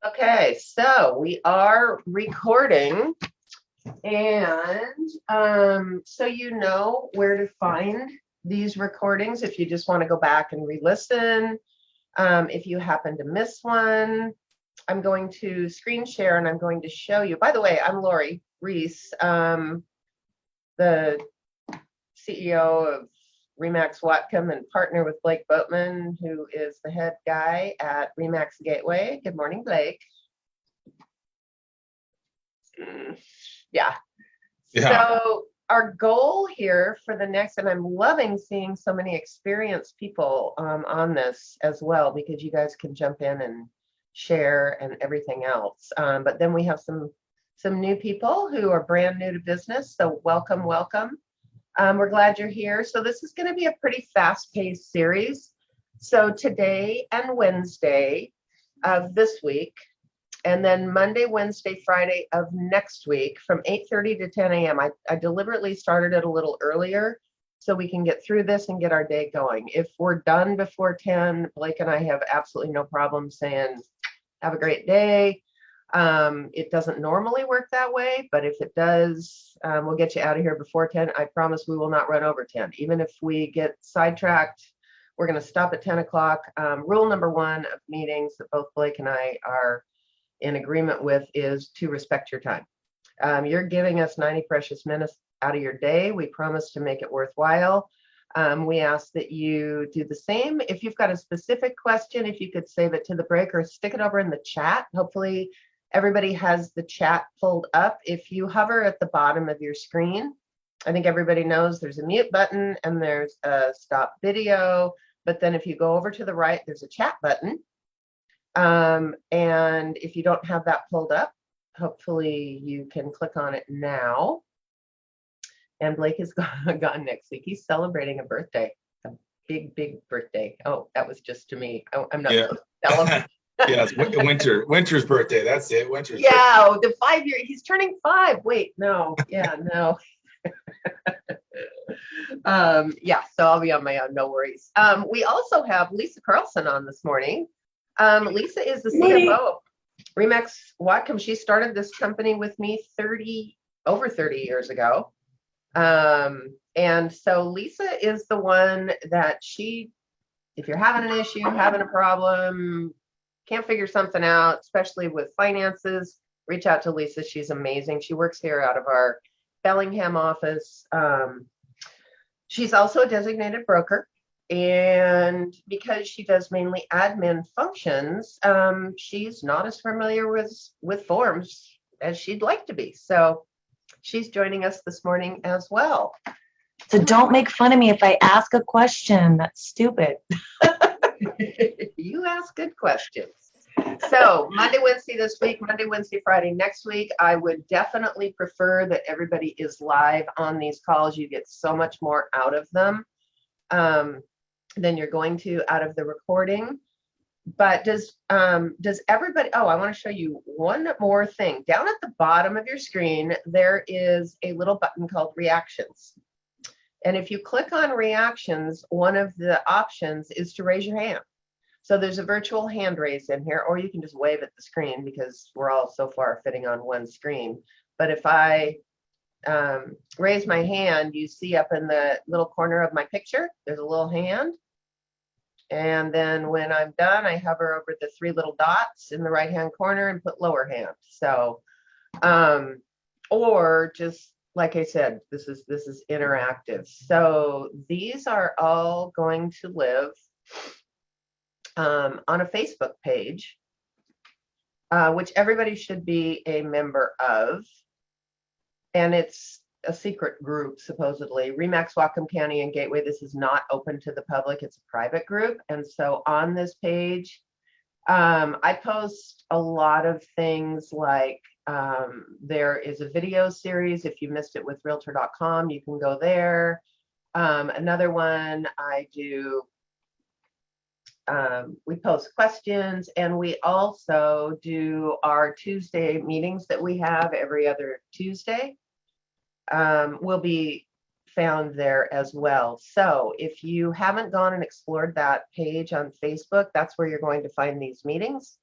Okay, so we are recording, and so you know where to find these recordings if you just want to go back and re-listen. If you happen to miss one, I'm going to screen share and I'm going to show you. By the way, I'm Lori Reese, the CEO of Remax Watcom and partner with Blake Boatman, who is the head guy at Remax Gateway. Good morning, Blake. Yeah. So our goal here for the next, and I'm loving seeing so many experienced people on this as well, because you guys can jump in and share and everything else. But then we have some new people who are brand new to business. So welcome, welcome. We're glad you're here. So this is going to be a pretty fast-paced series. So today and Wednesday of this week, and then Monday, Wednesday, Friday of next week from 8:30 to 10 a.m. I deliberately started it a little earlier so we can get through this and get our day going. If we're done before 10, Blake and I have absolutely no problem saying, have a great day. It doesn't normally work that way, but if it does, we'll get you out of here before 10. I promise we will not run over 10. Even if we get sidetracked, we're going to stop at 10 o'clock. Rule number one of meetings that both Blake and I are in agreement with is to respect your time. You're giving us 90 precious minutes out of your day. We promise to make it worthwhile. We ask that you do the same. If you've got a specific question, if you could save it to the break or stick it over in the chat. Hopefully everybody has the chat pulled up. If you hover at the bottom of your screen, I think everybody knows there's a mute button and there's a stop video. But then if you go over to the right, there's a chat button. And if you don't have that pulled up, hopefully you can click on it now. And Blake is gone next week. He's celebrating a birthday, a big, big birthday. Oh, that was just to me. I'm not celebrating. Yeah, it's Winter's birthday. That's it. Winter's birthday. The 5 year. He's turning 5. Wait, no. Yeah, no. So I'll be on my own. No worries. We also have Lisa Carlson on this morning. Lisa is the CFO, Remax Watcom. She started this company with me over 30 years ago. And so Lisa is the one that if you're having an issue, having a problem, can't figure something out, especially with finances, reach out to Lisa. She's amazing. She works here out of our Bellingham office. She's also a designated broker. And because she does mainly admin functions, she's not as familiar with forms as she'd like to be. So she's joining us this morning as well. So don't make fun of me if I ask a question. That's stupid. You ask good questions. So Monday, Wednesday this week, Monday, Wednesday, Friday next week. I would definitely prefer that everybody is live on these calls. You get so much more out of them than you're going to out of the recording. But does everybody, I want to show you one more thing. Down at the bottom of your screen, there is a little button called reactions. And if you click on reactions, one of the options is to raise your hand. So there's a virtual hand raise in here, or you can just wave at the screen because we're all so far fitting on one screen. But if I raise my hand, you see up in the little corner of my picture, there's a little hand. And then when I'm done, I hover over the 3 little dots in the right-hand corner and put lower hand. So, or just like I said, this is interactive. So these are all going to live on a Facebook page, which everybody should be a member of. And it's a secret group, supposedly. Remax Whatcom County and Gateway, this is not open to the public. It's a private group. And so on this page, I post a lot of things like there is a video series. If you missed it with realtor.com, you can go there. Another one I do, we post questions, and we also do our Tuesday meetings that we have every other Tuesday. Will be found there as well. So if you haven't gone and explored that page on Facebook, that's where you're going to find these meetings.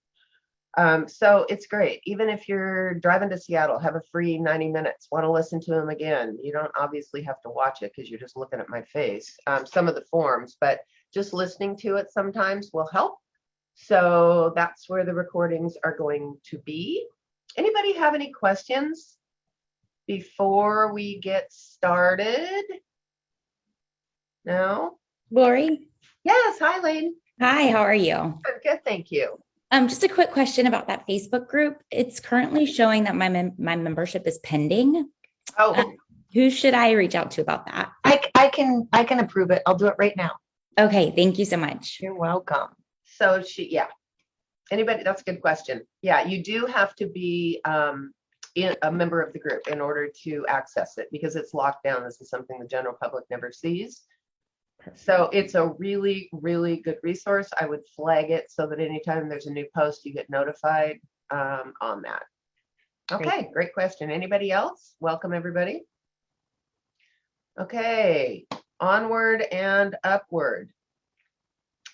So it's great. Even if you're driving to Seattle, have a free 90 minutes, want to listen to them again. You don't obviously have to watch it because you're just looking at my face, some of the forms, but just listening to it sometimes will help. So that's where the recordings are going to be. Anybody have any questions before we get started? No? Lori? Yes. Hi, Lane. Hi, how are you? I'm good. Thank you. Just a quick question about that Facebook group. It's currently showing that my membership is pending. Oh, Who should I reach out to about that? I can approve it. I'll do it right now. Okay, thank you so much. You're welcome. so yeah. Anybody? That's a good question. Yeah, you do have to be a member of the group in order to access it because it's locked down. This is something the general public never sees. So it's a really, really good resource. I would flag it so that anytime there's a new post, you get notified on that. Okay, great question. Anybody else? Welcome, everybody. Okay, onward and upward.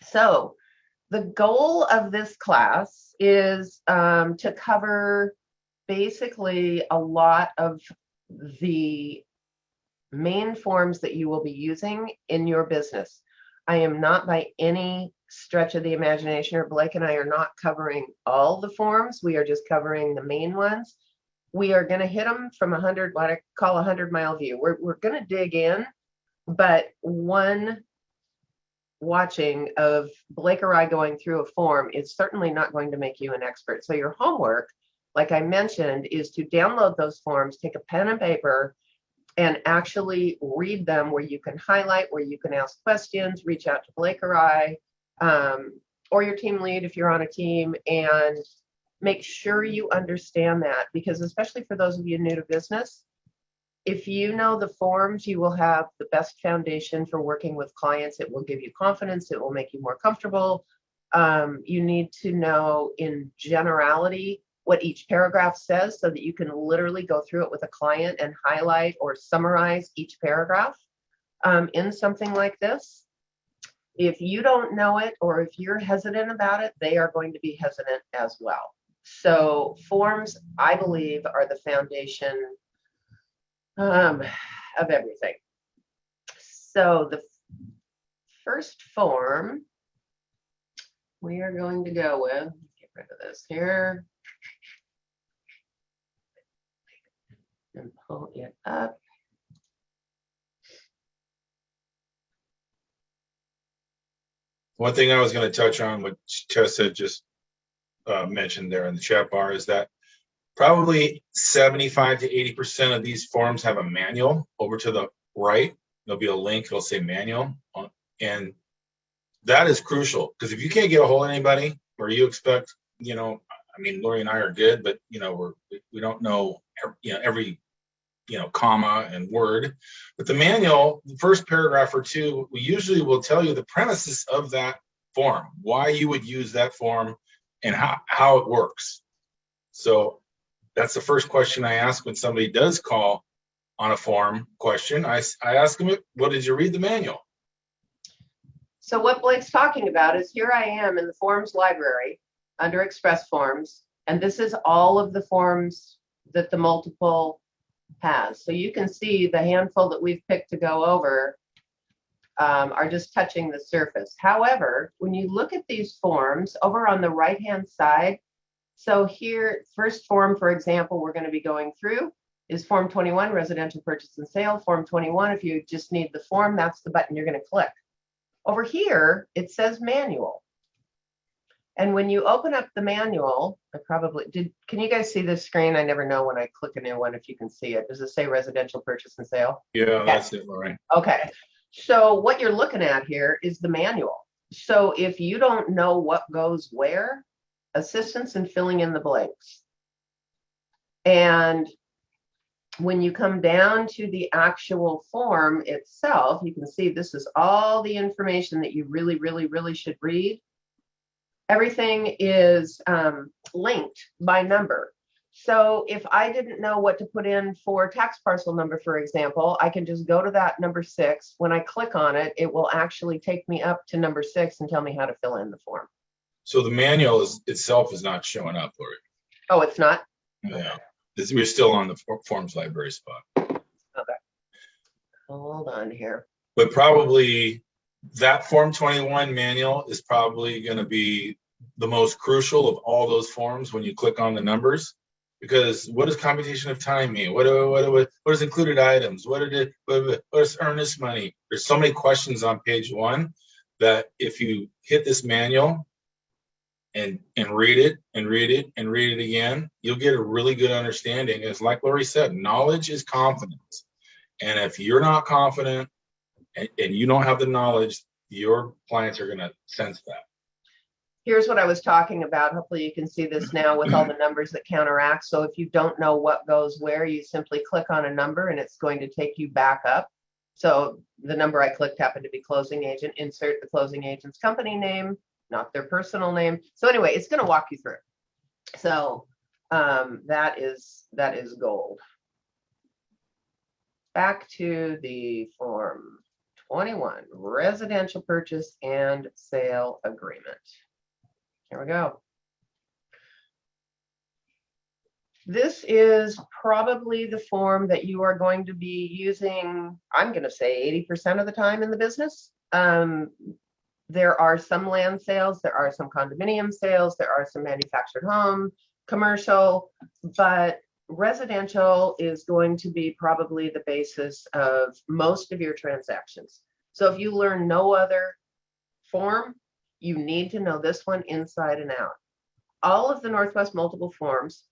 So the goal of this class is to cover basically a lot of the main forms that you will be using in your business. I am not by any stretch of the imagination, or Blake and I are not covering all the forms. We are just covering the main ones. We are going to hit them from 100, what I call 100-mile view. We're going to dig in, but one watching of Blake or I going through a form is certainly not going to make you an expert. So your homework, like I mentioned, is to download those forms, take a pen and paper, and actually read them, where you can highlight, where you can ask questions, reach out to Blake or I, or your team lead if you're on a team, and make sure you understand that, because especially for those of you new to business, if you know the forms, you will have the best foundation for working with clients. It will give you confidence. It will make you more comfortable. You need to know in generality what each paragraph says so that you can literally go through it with a client and highlight or summarize each paragraph in something like this. If you don't know it, or if you're hesitant about it, they are going to be hesitant as well. So forms, I believe, are the foundation of everything. So the first form we are going to go with, get rid of this here and pull it up. One thing I was going to touch on, what Tessa just mentioned there in the chat bar, is that probably 75 to 80% of these forms have a manual over to the right. There'll be a link, it'll say manual. And that is crucial, because if you can't get a hold of anybody, or you expect, I mean, Lori and I are good, but, we don't know, every, comma and word. But the manual, the first paragraph or two, we usually will tell you the premises of that form, why you would use that form and how it works. So that's the first question I ask when somebody does call on a form question. I ask them, well, did you read the manual? So what Blake's talking about is, here I am in the forms library under Express Forms, and this is all of the forms that the multiple has. So you can see the handful that we've picked to go over are just touching the surface. However, when you look at these forms over on the right-hand side, so here, first form, for example, we're going to be going through is Form 21, Residential Purchase and Sale. Form 21, if you just need the form, that's the button you're going to click. Over here, it says manual. And when you open up the manual, can you guys see this screen? I never know when I click a new one if you can see it. Does it say Residential Purchase and Sale? Yeah, that's it, Lori. Okay. So what you're looking at here is the manual. So if you don't know what goes where, assistance in filling in the blanks. And when you come down to the actual form itself, you can see this is all the information that you really, really, really should read. Everything is linked by number. So if I didn't know what to put in for tax parcel number, for example, I can just go to that number 6. When I click on it, it will actually take me up to number 6 and tell me how to fill in the form. So the manual itself is not showing up, Lori. Oh, it's not? Yeah, we're still on the forms library spot. Okay. Hold on here. But probably that Form 21 manual is probably going to be the most crucial of all those forms when you click on the numbers. Because what does computation of time mean? What is included items? What is earnest money? There's so many questions on page 1 that if you hit this manual and read it and read it and read it again, you'll get a really good understanding. It's like Lori said, knowledge is confidence. And if you're not confident and you don't have the knowledge, your clients are going to sense that. Here's what I was talking about. Hopefully you can see this now with all the numbers that counteract. So if you don't know what goes where, you simply click on a number and it's going to take you back up. So the number I clicked happened to be closing agent. Insert the closing agent's company name, not their personal name. So anyway, it's going to walk you through. So that is gold. Back to the Form 21, residential purchase and sale agreement. Here we go. This is probably the form that you are going to be using, I'm going to say 80% of the time in the business. There are some land sales, there are some condominium sales, there are some manufactured home, commercial, but residential is going to be probably the basis of most of your transactions. So if you learn no other form, you need to know this one inside and out. All of the Northwest multiple forms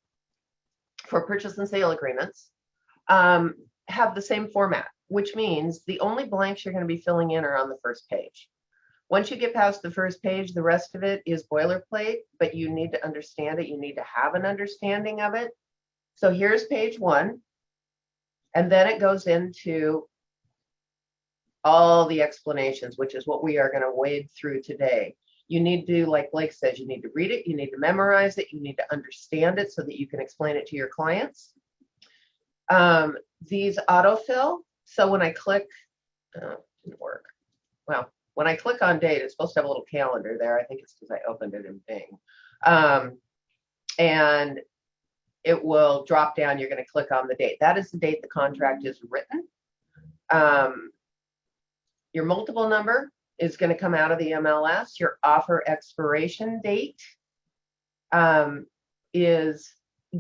for purchase and sale agreements have the same format, which means the only blanks you're going to be filling in are on the first page. Once you get past the first page, the rest of it is boilerplate, but you need to understand it. You need to have an understanding of it. So here's page 1, and then it goes into all the explanations, which is what we are going to wade through today. You need to, like Blake says, you need to read it, you need to memorize it, you need to understand it so that you can explain it to your clients. These autofill, so when I click, didn't work. Well, when I click on date, it's supposed to have a little calendar there. I think it's because I opened it in Bing. And it will drop down, you're going to click on the date. That is the date the contract is written. Your multiple number is going to come out of the MLS. Your offer expiration date is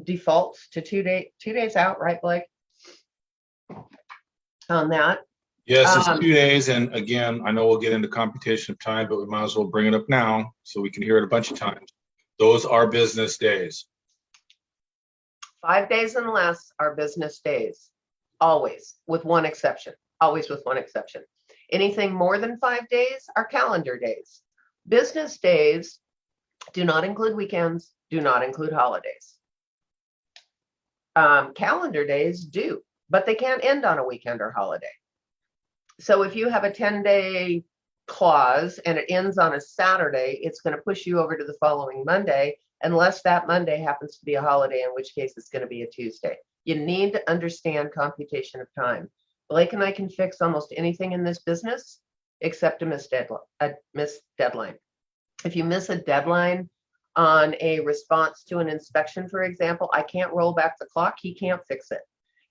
default to 2 days out, right, Blake? On that. Yes, it's 2 days. And again, I know we'll get into computation of time, but we might as well bring it up now so we can hear it a bunch of times. Those are business days. 5 days and less are business days, always, with one exception. Always with one exception. Anything more than 5 days are calendar days. Business days do not include weekends, do not include holidays. Calendar days do, but they can't end on a weekend or holiday. So if you have a 10-day clause and it ends on a Saturday, it's going to push you over to the following Monday, unless that Monday happens to be a holiday, in which case it's going to be a Tuesday. You need to understand computation of time. Blake and I can fix almost anything in this business except a missed deadline. If you miss a deadline on a response to an inspection, for example, I can't roll back the clock. He can't fix it.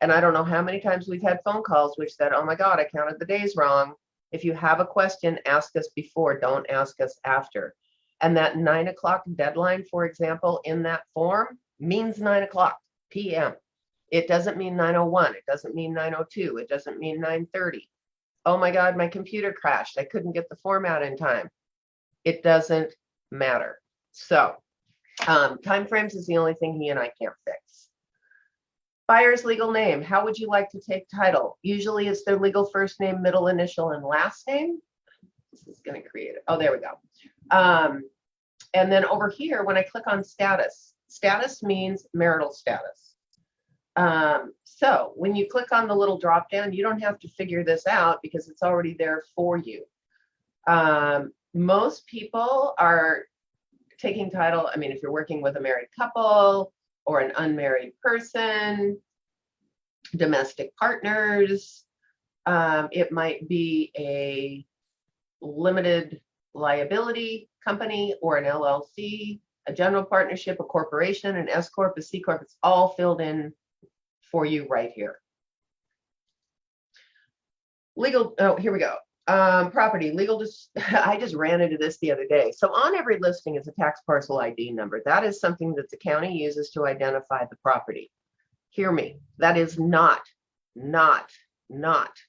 And I don't know how many times we've had phone calls which said, oh my God, I counted the days wrong. If you have a question, ask us before, don't ask us after. And that 9 o'clock deadline, for example, in that form means 9 o'clock p.m. It doesn't mean 9:01. It doesn't mean 9:02. It doesn't mean 9:30. Oh my God, my computer crashed. I couldn't get the format in time. It doesn't matter. So timeframes is the only thing he and I can't fix. Buyer's legal name. How would you like to take title? Usually it's their legal first name, middle initial, and last name. This is going to create it. Oh, there we go. And then over here, when I click on status, status means marital status. So when you click on the little drop down, you don't have to figure this out because it's already there for you. Most people are taking title. I mean, if you're working with a married couple or an unmarried person, domestic partners, it might be a limited liability company or an LLC, a general partnership, a corporation, an S Corp, a C Corp. It's all filled in for you right here. Legal, oh, here we go. Property, legal, I just ran into this the other day. So on every listing is a tax parcel ID number. That is something that the county uses to identify the property. Hear me, that is not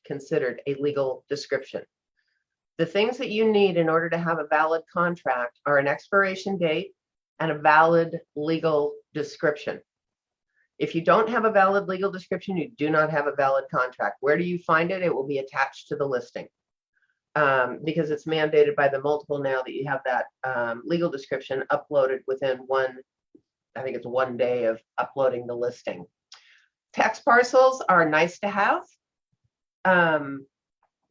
considered a legal description. The things that you need in order to have a valid contract are an expiration date and a valid legal description. If you don't have a valid legal description, you do not have a valid contract. Where do you find it? It will be attached to the listing because it's mandated by the multiple now that you have that legal description uploaded within I think it's 1 day of uploading the listing. Tax parcels are nice to have.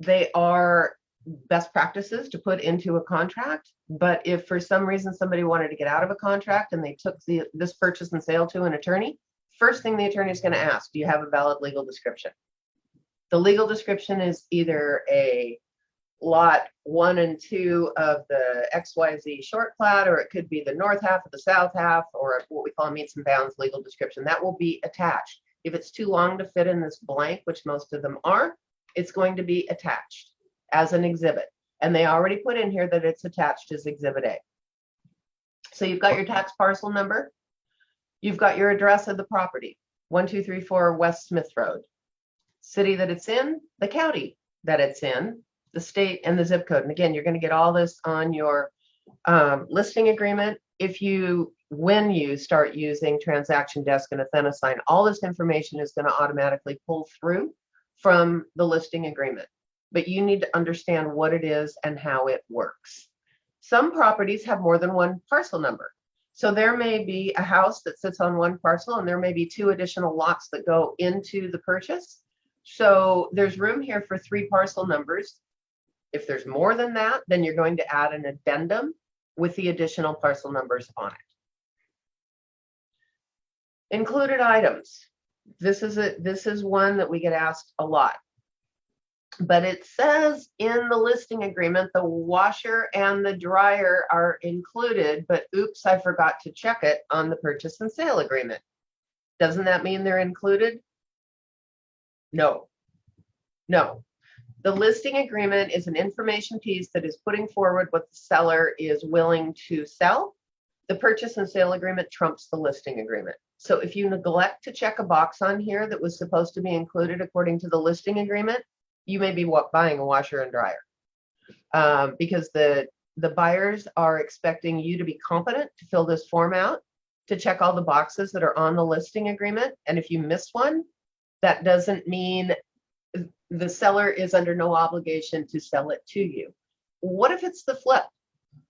They are best practices to put into a contract, but if for some reason somebody wanted to get out of a contract and they took this purchase and sale to an attorney, first thing the attorney is going to ask, do you have a valid legal description? The legal description is either a lot 1 and 2 of the XYZ short plat, or it could be the north half of the south half, or what we call a meets and bounds legal description. That will be attached. If it's too long to fit in this blank, which most of them are, it's going to be attached as an exhibit. And they already put in here that it's attached as Exhibit A. So you've got your tax parcel number. You've got your address of the property, 1234 West Smith Road. City that it's in, the county that it's in, the state, and the zip code. And again, you're going to get all this on your listing agreement. When you start using Transaction Desk and Athenasign, all this information is going to automatically pull through from the listing agreement. But you need to understand what it is and how it works. Some properties have more than one parcel number. So there may be a house that sits on one parcel and there may be 2 additional lots that go into the purchase. So there's room here for 3 parcel numbers. If there's more than that, then you're going to add an addendum with the additional parcel numbers on it. Included items. This is one that we get asked a lot. But it says in the listing agreement, the washer and the dryer are included, but oops, I forgot to check it on the purchase and sale agreement. Doesn't that mean they're included? No. The listing agreement is an information piece that is putting forward what the seller is willing to sell. The purchase and sale agreement trumps the listing agreement. So if you neglect to check a box on here that was supposed to be included according to the listing agreement, you may be buying a washer and dryer because the buyers are expecting you to be competent to fill this form out, to check all the boxes that are on the listing agreement. And if you miss one, that doesn't mean the seller is under no obligation to sell it to you. What if it's the flip?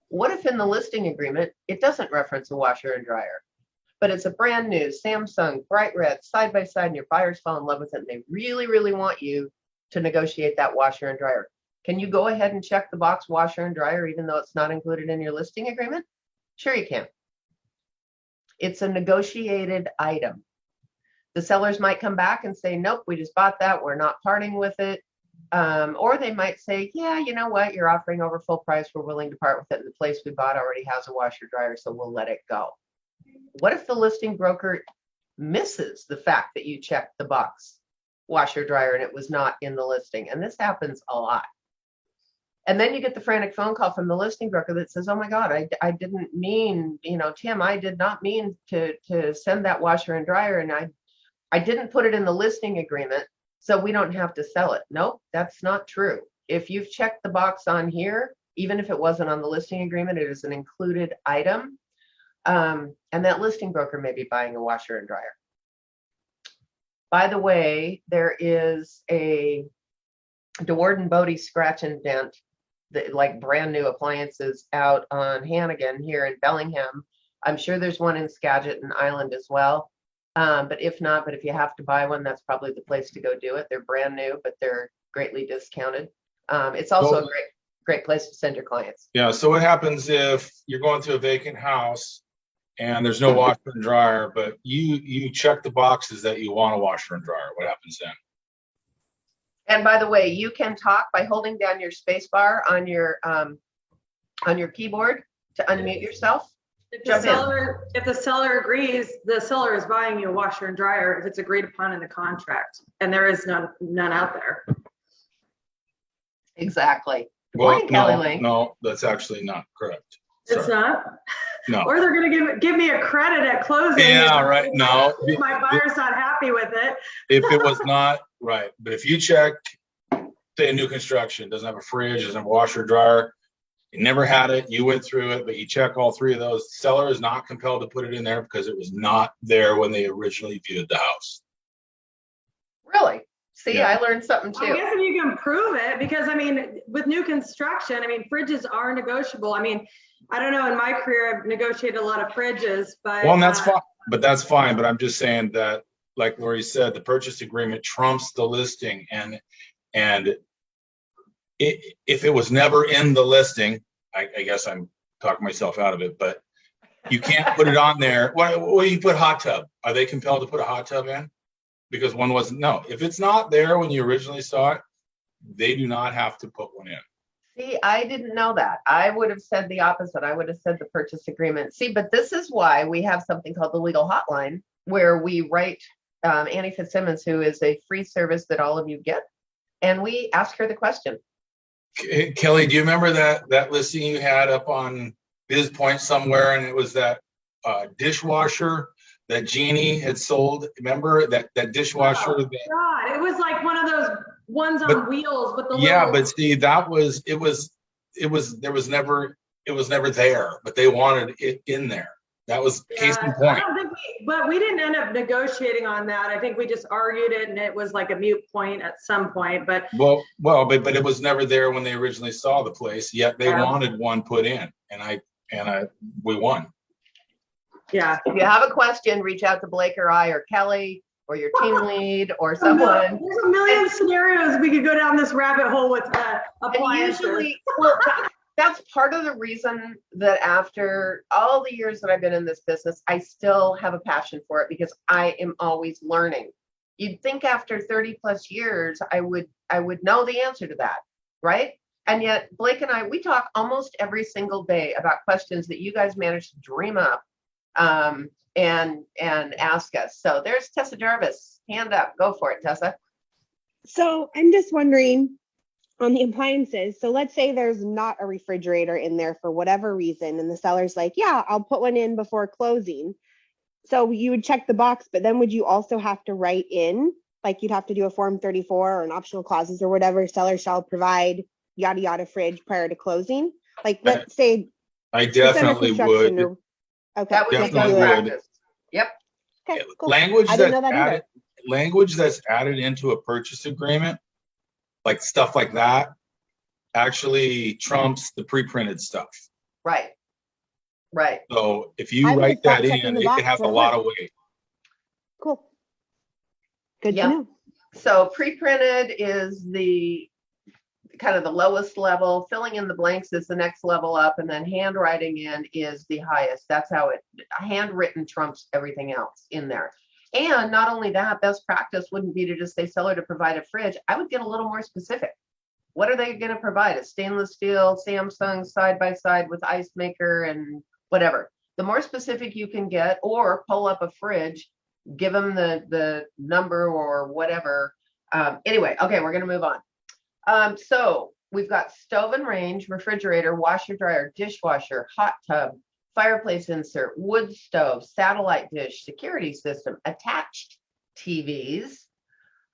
What if in the listing agreement, it doesn't reference a washer and dryer, but it's a brand new Samsung bright red side by side and your buyers fall in love with it and they really, really want you to negotiate that washer and dryer? Can you go ahead and check the box washer and dryer even though it's not included in your listing agreement? Sure you can. It's a negotiated item. The sellers might come back and say, nope, we just bought that, we're not parting with it. Or they might say, yeah, you know what, you're offering over full price, we're willing to part with it, and the place we bought already has a washer dryer, so we'll let it go. What if the listing broker misses the fact that you checked the box washer dryer and it was not in the listing? And this happens a lot. And then you get the frantic phone call from the listing broker that says, oh my God, I didn't mean, Tim, I did not mean to send that washer and dryer, and I didn't put it in the listing agreement, so we don't have to sell it. Nope, that's not true. If you've checked the box on here, even if it wasn't on the listing agreement, it is an included item. And that listing broker may be buying a washer and dryer. By the way, there is a DeWard and Bodie scratch and dent, like brand new appliances out on Hannigan here in Bellingham. I'm sure there's one in Skagit and Island as well. But if you have to buy one, that's probably the place to go do it. They're brand new, but they're greatly discounted. It's also a great place to send your clients. Yeah. So what happens if you're going to a vacant house and there's no washer and dryer, but you check the boxes that you want a washer and dryer? What happens then? And by the way, you can talk by holding down your space bar on your keyboard. to unmute yourself? If Jump in. if the seller agrees, the seller is buying you a washer and dryer if it's agreed upon in the contract, and there is none out there. Exactly. Well, Morning, Kelly Lane. no, that's actually not correct. It's Sorry. not? No. Or they're gonna give me a credit at closing. Yeah, right. No. My buyer's not happy with it. If it was not, right. But if you check, say a new construction, doesn't have a fridge, doesn't have a washer, dryer, you never had it, you went through it, but you check all three of those, the seller is not compelled to put it in there because it was not there when they originally viewed the house. Really? See, Yeah. I learned something I too. guess if you can prove it, because I mean, with new construction, I mean, fridges are negotiable. I mean, I don't know, in my career, I've negotiated a lot of fridges, but. Well, and that's fine, but that's fine. But I'm just saying that, like Lori said, the purchase agreement trumps the listing, and if it was never in the listing, I guess I'm talking myself out of it, but you can't put it on there. Why you put hot tub? Are they compelled to put a hot tub in? Because one wasn't. No, if it's not there when you originally saw it, they do not have to put one in. See, I didn't know that. I would have said the opposite. I would have said the purchase agreement. See, but this is why we have something called the legal hotline, where we write Annie Fitzsimmons, who is a free service that all of you get, and we ask her the question. Kelly, do you remember that listing you had up on Biz Point somewhere, and it was that dishwasher that Jeannie had sold? Remember that dishwasher? Oh, God, it was like one of those ones on wheels with the Yeah, little. but see, it was never there, but they wanted it in there. That was case in I point. don't think but we didn't end up negotiating on that. I think we just argued it, and it was like a mute point at some point. But but it was never there when they originally saw the place. Yet they wanted one put in, and we won. yeah, If you have a question, reach out to Blake or I or Kelly or your team lead or someone. There's a million scenarios we could go down this rabbit hole with And appliances. usually, well, that's part of the reason that after all the years that I've been in this business, I still have a passion for it because I am always learning. You'd think after 30 plus years, I would know the answer to that, right? And yet Blake and I, we talk almost every single day about questions that you guys managed to dream up and ask us. So there's Tessa Jarvis, hand up, go for it, Tessa. So I'm just wondering on the appliances. So let's say there's not a refrigerator in there for whatever reason, and the seller's like, yeah, I'll put one in before closing. So you would check the box, but then would you also have to write in, like you'd have to do a form 34 or an optional clauses or whatever, seller shall provide yada yada fridge prior to closing? Like, let's say I definitely would. Okay. That would be Definitely good would. practice. Yep. Okay, cool. Language I didn't know that either. language that's added into a purchase agreement, like stuff like that, actually trumps the pre-printed stuff. Right. Right. So if you I would write have thought that checking in, the it box has a would lot work. of weight. Cool. Good Yep. to know. So pre-printed is the kind of the lowest level. Filling in the blanks is the next level up, and then handwriting in is the highest. That's how it handwritten trumps everything else in there. And not only that, best practice wouldn't be to just say seller to provide a fridge. I would get a little more specific. What are they going to provide? A stainless steel Samsung side by side with ice maker and whatever. The more specific you can get, or pull up a fridge, give them the number or whatever. Anyway, okay, we're going to move on. So we've got stove and range, refrigerator, washer, dryer, dishwasher, hot tub, fireplace insert, wood stove, satellite dish, security system, attached TVs,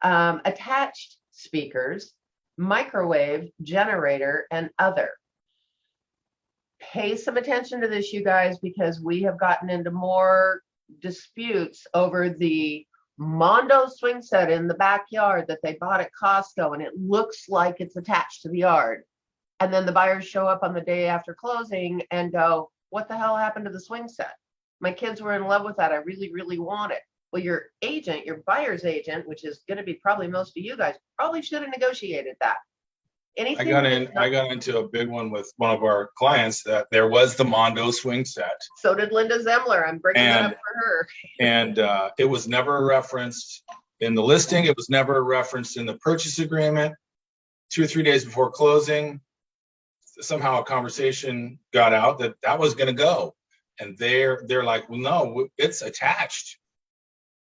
attached speakers, microwave, generator, and other. Pay some attention to this, you guys, because we have gotten into more disputes over the Mondo swing set in the backyard that they bought at Costco, and it looks like it's attached to the yard. And then the buyers show up on the day after closing and go, what the hell happened to the swing set? My kids were in love with that. I really, really want it. Well, your agent, your buyer's agent, which is going to be probably most of you guys, probably should have negotiated that. Anything I got into a big one with one of our clients that there was the Mondo swing set. So did Linda Zemler. I'm bringing that up for her. And it was never referenced in the listing. It was never referenced in the purchase agreement. 2 or 3 days before closing, somehow a conversation got out that that was going to go, and they're like, well, no, it's attached.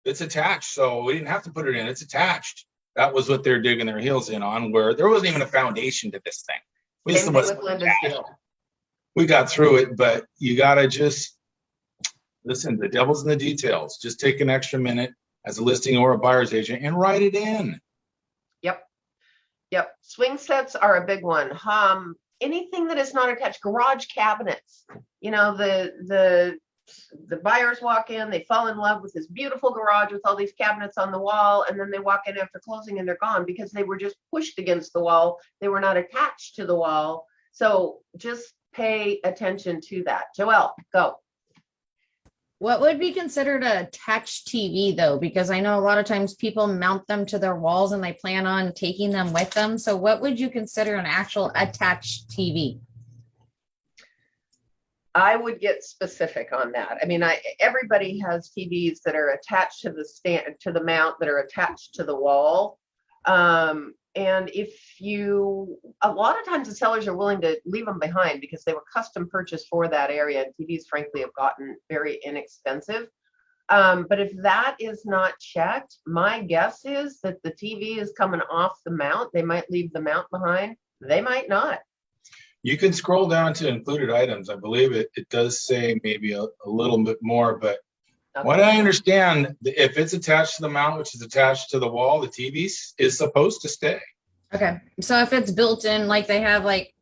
It's attached, so we didn't have to put it in. It's attached. That was what they're digging their heels in on, where there wasn't even a foundation to this thing. We Same just thing with Linda's deal. we got through it, but you gotta just listen. The devil's in the details. Just take an extra minute as a listing or a buyer's agent and write it in. Yep. Swing sets are a big one. Anything that is not attached, garage cabinets. You know, the buyers walk in, they fall in love with this beautiful garage with all these cabinets on the wall, and then they walk in after closing and they're gone because they were just pushed against the wall. They were not attached to the wall. So just pay attention to that. Joelle, go. What would be considered a attached TV though? Because I know a lot of times people mount them to their walls and they plan on taking them with them. So what would you consider an actual attached TV? I would get specific on that. I mean, everybody has TVs that are attached to the stand, to the mount, that are attached to the wall. And a lot of times the sellers are willing to leave them behind because they were custom purchased for that area, and TVs frankly have gotten very inexpensive. But if that is not checked, my guess is that the TV is coming off the mount. They might leave the mount behind. They might not. You can scroll down to included items. I believe it does say maybe a little bit more, but what I understand, if it's attached to the mount, which is attached to the wall, the TV is supposed to stay. Okay. So if it's built in, like they have like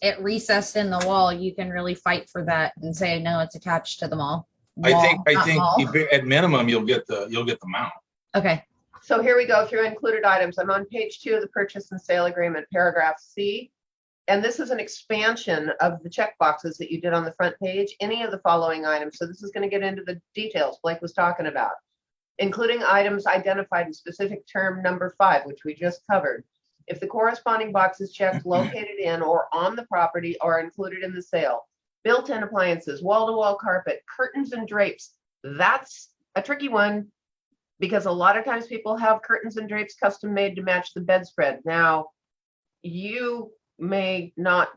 it recessed in the wall, you can really fight for that and say, no, it's attached to the wall. I think at minimum, you'll get the mount. Okay. So here we go through included items. I'm on page 2 of the purchase and sale agreement, paragraph C. And this is an expansion of the check boxes that you did on the front page, any of the following items. So this is going to get into the details Blake was talking about, including items identified in specific term number 5, which we just covered. If the corresponding box is checked, located in or on the property, are included in the sale. Built-in appliances, wall-to-wall carpet, curtains and drapes. That's a tricky one because a lot of times people have curtains and drapes custom made to match the bedspread. Now, you may not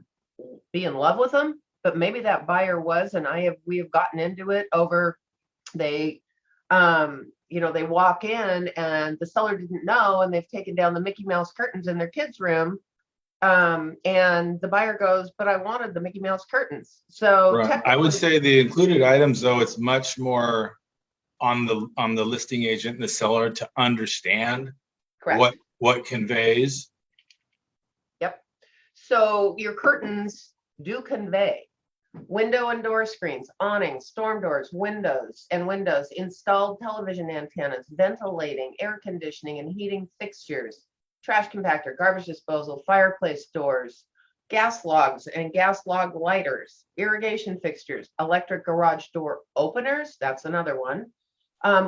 be in love with them, but maybe that buyer was, and we have gotten into it over they walk in and the seller didn't know, and they've taken down the Mickey Mouse curtains in their kids' room, and the buyer goes, but I wanted the Mickey Mouse curtains. So right. I would say the included items, though, it's much more on the listing agent and the seller to understand correct. what conveys. Yep. So your curtains do convey window and door screens, awnings, storm doors, windows, installed television antennas, ventilating, air conditioning and heating fixtures, trash compactor, garbage disposal, fireplace doors, gas logs and gas log lighters, irrigation fixtures, electric garage door openers, that's another one,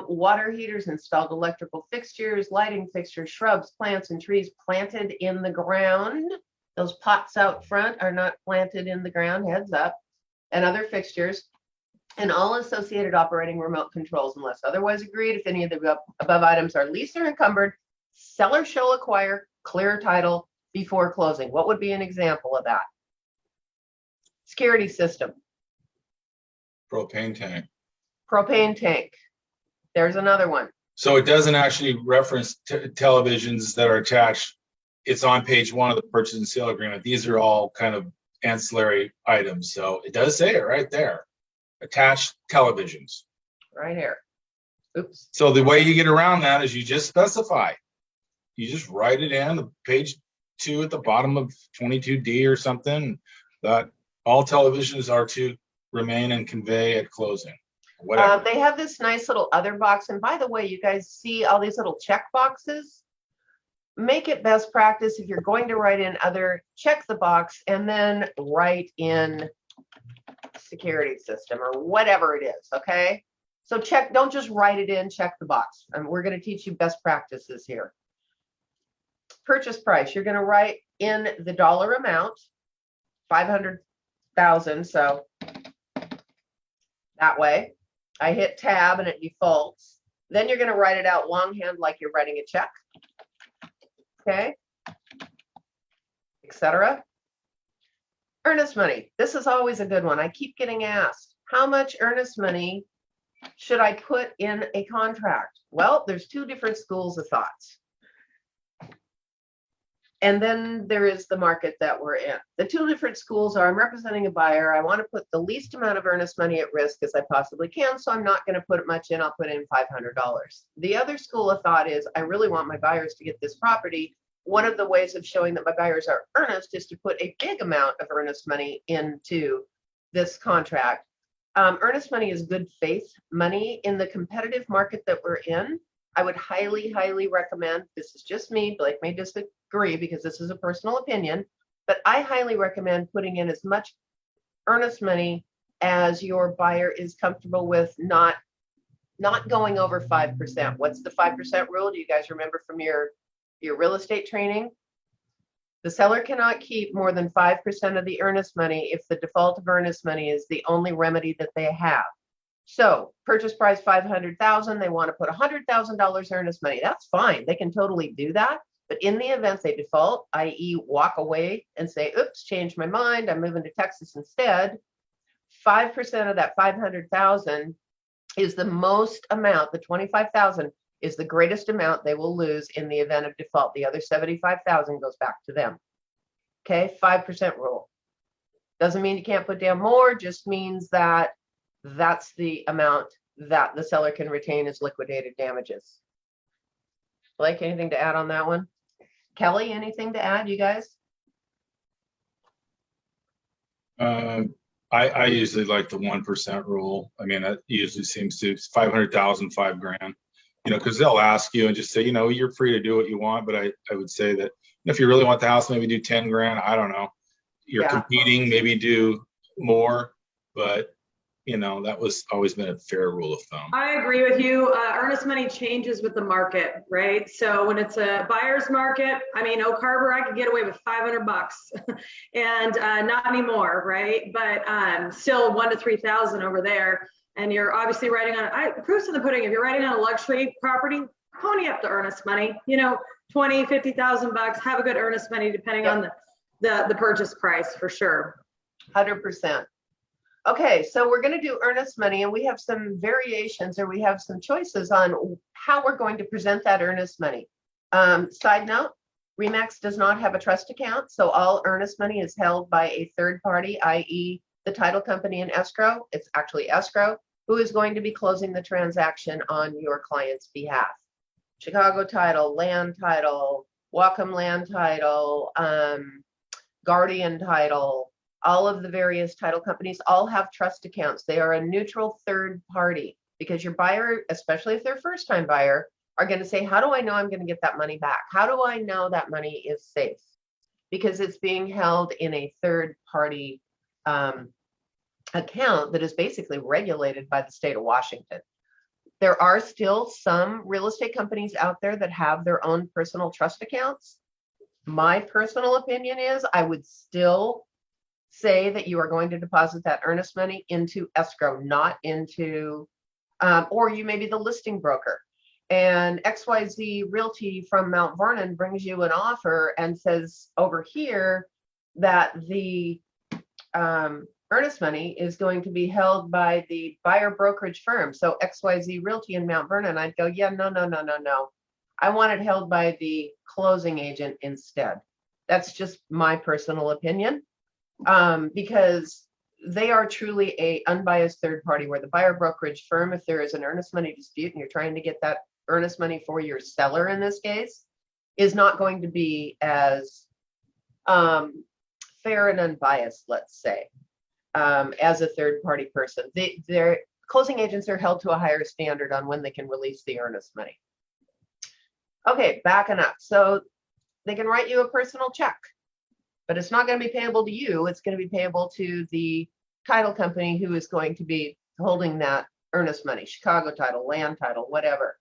water heaters, installed electrical fixtures, lighting fixtures, shrubs, plants, and trees planted in the ground. Those pots out front are not planted in the ground, heads up, and other fixtures, and all associated operating remote controls unless otherwise agreed. If any of the above items are leased or encumbered, seller shall acquire clear title before closing. What would be an example of that? Security system. Propane tank. Propane tank. There's another one. So it doesn't actually reference televisions that are attached. It's on page 1 of the purchase and sale agreement. These are all kind of ancillary items. So it does say it right there. Attached televisions. Right here. Oops. So the way you get around that is you just specify. You just write it in page 2 at the bottom of 22D or something, that all televisions are to remain and convey at closing. Whatever. They have this nice little other box. And by the way, you guys see all these little check boxes? Make it best practice if you're going to write in other, check the box and then write in security system or whatever it is, okay? So check, don't just write it in, check the box. And we're going to teach you best practices here. Purchase price, you're going to write in the dollar amount, 500,000. So that way I hit tab and it defaults. Then you're going to write it out longhand like you're writing a check. Okay, etc. Earnest money. This is always a good one. I keep getting asked, how much earnest money should I put in a contract? Well, there's two different schools of thoughts. And then there is the market that we're in. The two different schools are, I'm representing a buyer. I want to put the least amount of earnest money at risk as I possibly can. So I'm not going to put much in. I'll put in $500. The other school of thought is, I really want my buyers to get this property. One of the ways of showing that my buyers are earnest is to put a big amount of earnest money into this contract. Earnest money is good faith money in the competitive market that we're in. I would highly, highly recommend, this is just me, Blake may disagree because this is a personal opinion, but I highly recommend putting in as much earnest money as your buyer is comfortable with, not going over 5%. What's the 5% rule? Do you guys remember from your real estate training? The seller cannot keep more than 5% of the earnest money if the default of earnest money is the only remedy that they have. So purchase price $500,000, they want to put $100,000 earnest money. That's fine. They can totally do that. But in the event they default, i.e. walk away and say, oops, changed my mind, I'm moving to Texas instead, 5% of that 500,000 is the most amount. The 25,000 is the greatest amount they will lose in the event of default. The other 75,000 goes back to them. Okay, 5% rule. Doesn't mean you can't put down more, just means that that's the amount that the seller can retain as liquidated damages. Blake, anything to add on that one? Kelly, anything to add, you guys? I usually like the 1% rule. I mean, that usually seems to 500,000, $5,000, because they'll ask you and just say, you're free to do what you want. But I would say that if you really want the house, maybe do 10 grand. I don't know. You're competing, maybe do more, but that was always been a fair rule of thumb. I agree with you. Earnest money changes with the market, right? So when it's a buyer's market, I mean, Oak Harbor, I could get away with $500 and not anymore, right? But still 1,000 to 3,000 over there. And you're obviously writing on, proofs in the pudding. If you're writing on a luxury property, pony up the earnest money, 20, 50,000 bucks, have a good earnest money depending on the purchase price for sure. 100%. Okay, so we're going to do earnest money, and we have some variations, or we have some choices on how we're going to present that earnest money. Side note, RE/MAX does not have a trust account, so all earnest money is held by a third party, i.e. the title company in escrow. It's actually escrow who is going to be closing the transaction on your client's behalf. Chicago Title, Land Title, Wacom Land Title, Guardian Title, all of the various title companies all have trust accounts. They are a neutral third party because your buyer, especially if they're a first-time buyer, are going to say, how do I know I'm going to get that money back? How do I know that money is safe? Because it's being held in a third party account that is basically regulated by the state of Washington. There are still some real estate companies out there that have their own personal trust accounts. My personal opinion is I would still say that you are going to deposit that earnest money into escrow, not into, or you may be the listing broker. And XYZ Realty from Mount Vernon brings you an offer and says over here that the earnest money is going to be held by the buyer brokerage firm. So XYZ Realty in Mount Vernon, I'd go, yeah, no. I want it held by the closing agent instead. That's just my personal opinion. Because they are truly a unbiased third party, where the buyer brokerage firm, if there is an earnest money dispute and you're trying to get that earnest money for your seller in this case, is not going to be as fair and unbiased, let's say, as a third party person. Their closing agents are held to a higher standard on when they can release the earnest money. Okay, backing up. So they can write you a personal check, but it's not going to be payable to you. It's going to be payable to the title company who is going to be holding that earnest money, Chicago Title, Land Title, whatever.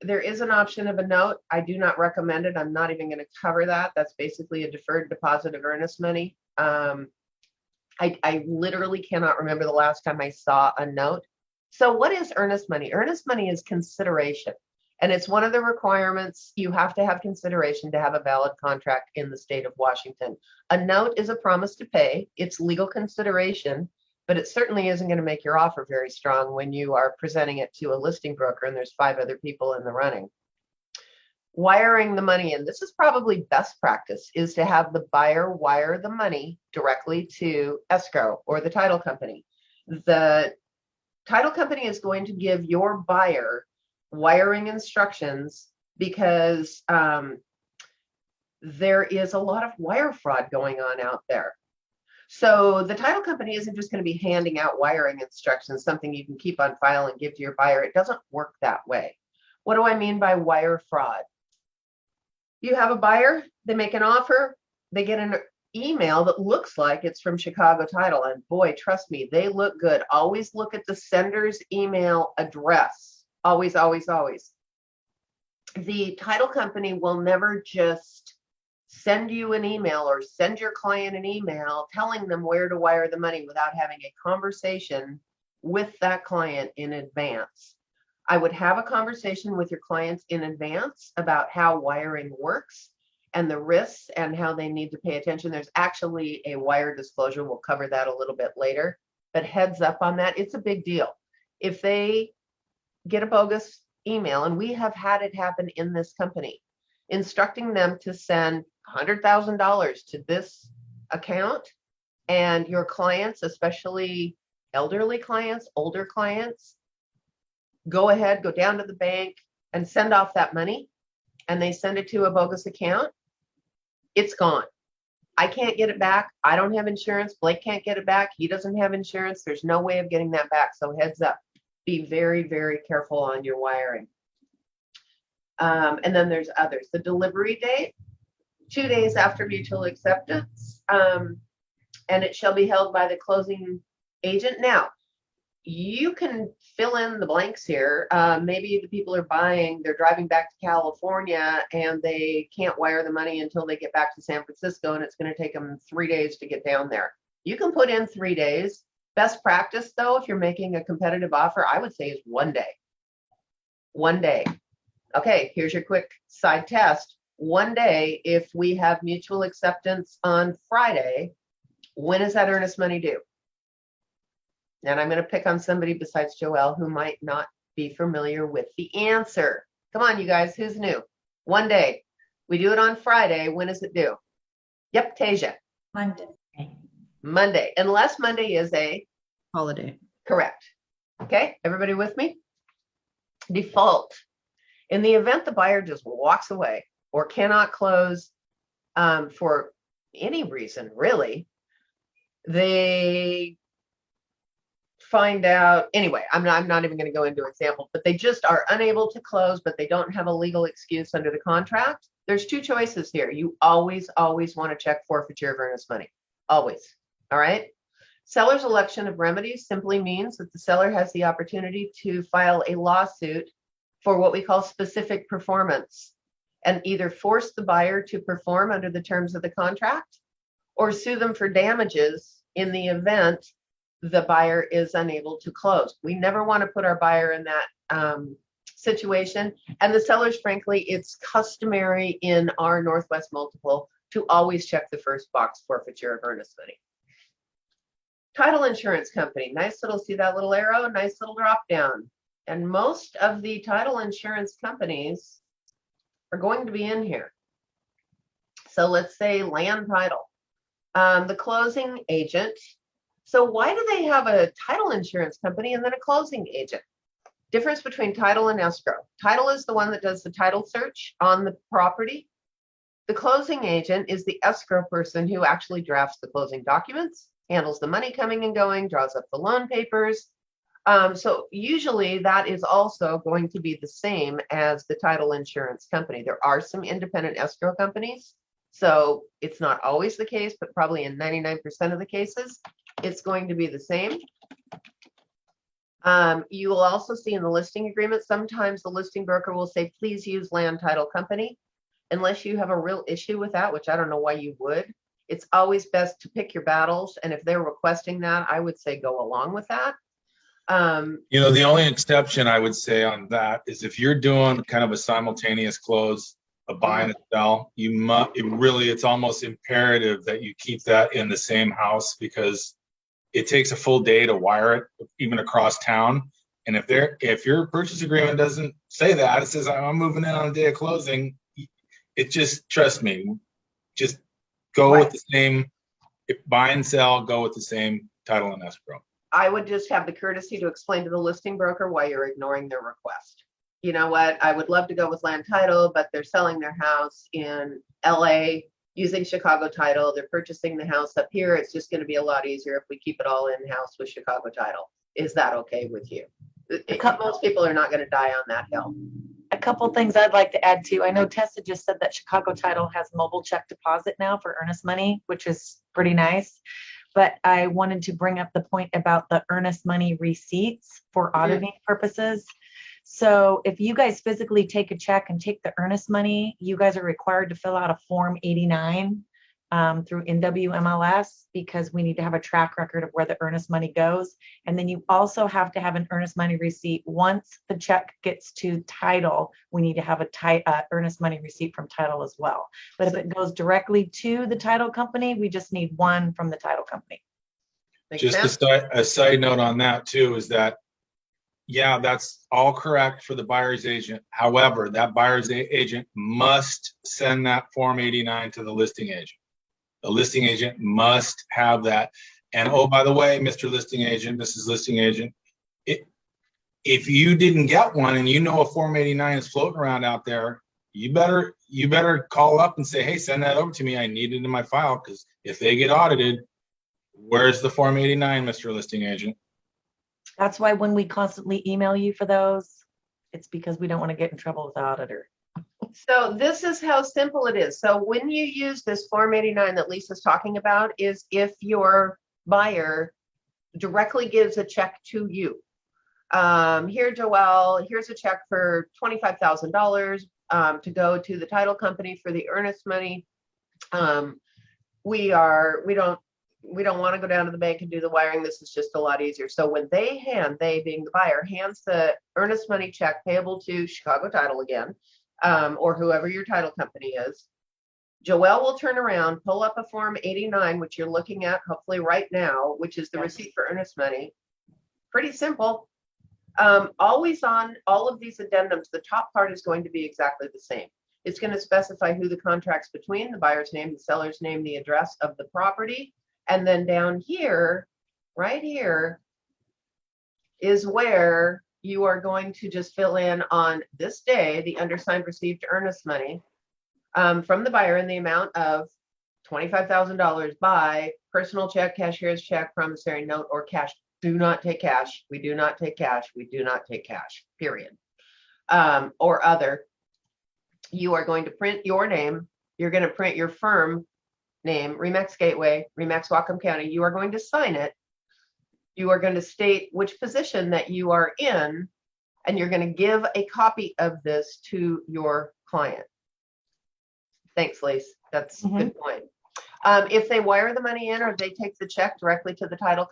There is an option of a note. I do not recommend it. I'm not even going to cover that. That's basically a deferred deposit of earnest money. I literally cannot remember the last time I saw a note. So what is earnest money? Earnest money is consideration. And it's one of the requirements. You have to have consideration to have a valid contract in the state of Washington. A note is a promise to pay. It's legal consideration, but it certainly isn't going to make your offer very strong when you are presenting it to a listing broker and there's 5 other people in the running. Wiring the money in. This is probably best practice, is to have the buyer wire the money directly to escrow or the title company. The title company is going to give your buyer wiring instructions because there is a lot of wire fraud going on out there. So the title company isn't just going to be handing out wiring instructions, something you can keep on file and give to your buyer. It doesn't work that way. What do I mean by wire fraud? You have a buyer, they make an offer, they get an email that looks like it's from Chicago Title, and boy, trust me, they look good. Always look at the sender's email address. Always, always, always. The title company will never just send you an email or send your client an email telling them where to wire the money without having a conversation with that client in advance. I would have a conversation with your clients in advance about how wiring works and the risks and how they need to pay attention. There's actually a wire disclosure. We'll cover that a little bit later, but heads up on that. It's a big deal. If they get a bogus email, and we have had it happen in this company, instructing them to send $100,000 to this account, and your clients, especially elderly clients, older clients, go ahead, go down to the bank and send off that money, and they send it to a bogus account, it's gone. I can't get it back. I don't have insurance. Blake can't get it back. He doesn't have insurance. There's no way of getting that back. So heads up, be very, very careful on your wiring. And then there's others. The delivery date, 2 days after mutual acceptance, and it shall be held by the closing agent. Now, you can fill in the blanks here. Maybe the people are buying, they're driving back to California and they can't wire the money until they get back to San Francisco, and it's going to take them 3 days to get down there. You can put in 3 days. Best practice, though, if you're making a competitive offer, I would say is 1 day. 1 day. Okay, here's your quick side test. 1 day, if we have mutual acceptance on Friday, when is that earnest money due? And I'm going to pick on somebody besides Joelle who might not be familiar with the answer. Come on, you guys, who's new? 1 day. We do it on Friday. When is it due? Yep, Tasia. Monday. Monday, unless Monday is a holiday. Correct. Okay, everybody with me? Default. In the event the buyer just walks away or cannot close for any reason, really, they find out, anyway, I'm not even going to go into examples, but they just are unable to close, but they don't have a legal excuse under the contract. There's 2 choices here. You always, always want to check forfeiture of earnest money. Always. All right. Seller's election of remedies simply means that the seller has the opportunity to file a lawsuit for what we call specific performance and either force the buyer to perform under the terms of the contract or sue them for damages in the event the buyer is unable to close. We never want to put our buyer in that situation. And the sellers, frankly, it's customary in our Northwest multiple to always check the first box, forfeiture of earnest money. Title insurance company, nice little, see that little arrow, nice little drop down. And most of the title insurance companies are going to be in here. So let's say land title, the closing agent. So why do they have a title insurance company and then a closing agent? Difference between title and escrow. Title is the one that does the title search on the property. The closing agent is the escrow person who actually drafts the closing documents, handles the money coming and going, draws up the loan papers. So usually that is also going to be the same as the title insurance company. There are some independent escrow companies, so it's not always the case, but probably in 99% of the cases, it's going to be the same. You will also see in the listing agreement, sometimes the listing broker will say, please use land title company. Unless you have a real issue with that, which I don't know why you would. It's always best to pick your battles. And if they're requesting that, I would say go along with that. You know, the only exception I would say on that is if you're doing kind of a simultaneous close, a buy and a sell, it's almost imperative that you keep that in the same house, because it takes a full day to wire it, even across town. And if your purchase agreement doesn't say that, it says I'm moving in on the day of closing, it just, trust me, just go with the same, if buy and sell, go with the same title and escrow. I would just have the courtesy to explain to the listing broker why you're ignoring their request. You know what? I would love to go with land title, but they're selling their house in LA using Chicago title. They're purchasing the house up here. It's just going to be a lot easier if we keep it all in-house with Chicago title. Is that okay with you? Most people are not going to die on that hill. A couple things I'd like to add too. I know Tessa just said that Chicago Title has mobile check deposit now for earnest money, which is pretty nice. But I wanted to bring up the point about the earnest money receipts for auditing purposes. So if you guys physically take a check and take the earnest money, you guys are required to fill out a Form 89 through NWMLS, because we need to have a track record of where the earnest money goes. And then you also have to have an earnest money receipt. Once the check gets to title, we need to have a earnest money receipt from title as well. But if it goes directly to the title company, we just need one from the title company. Just a side note on that too, is that, yeah, that's all correct for the buyer's agent. However, that buyer's agent must send that Form 89 to the listing agent. The listing agent must have that. And oh, by the way, Mr. Listing Agent, Mrs. Listing Agent, if you didn't get one and you know a Form 89 is floating around out there, you better call up and say, hey, send that over to me. I need it in my file, because if they get audited, where's the Form 89, Mr. Listing Agent? That's why when we constantly email you for those, it's because we don't want to get in trouble with the auditor. So this is how simple it is. So when you use this Form 89 that Lisa's talking about, is if your buyer directly gives a check to you. Here, Joelle, here's a check for $25,000 to go to the title company for the earnest money. We don't want to go down to the bank and do the wiring. This is just a lot easier. So when they being the buyer, hands the earnest money check payable to Chicago Title again, or whoever your title company is, Joelle will turn around, pull up a Form 89, which you're looking at hopefully right now, which is the receipt for earnest money. Pretty simple. Always on all of these addendums, the top part is going to be exactly the same. It's going to specify who the contract's between, the buyer's name, the seller's name, the address of the property. And then down here, right here, is where you are going to just fill in on this day, the undersigned received earnest money from the buyer in the amount of $25,000 by personal check, cashier's check, promissory note, or cash. Do not take cash. We do not take cash. We do not take cash, period. Or other. You are going to print your name. You're going to print your firm name, Remax Gateway, Remax Whatcom County. You are going to sign it. You are going to state which position that you are in, and you're going to give a copy of this to your client. Thanks, Lise. That's a good point. If they wire the money in or they take the check directly to the title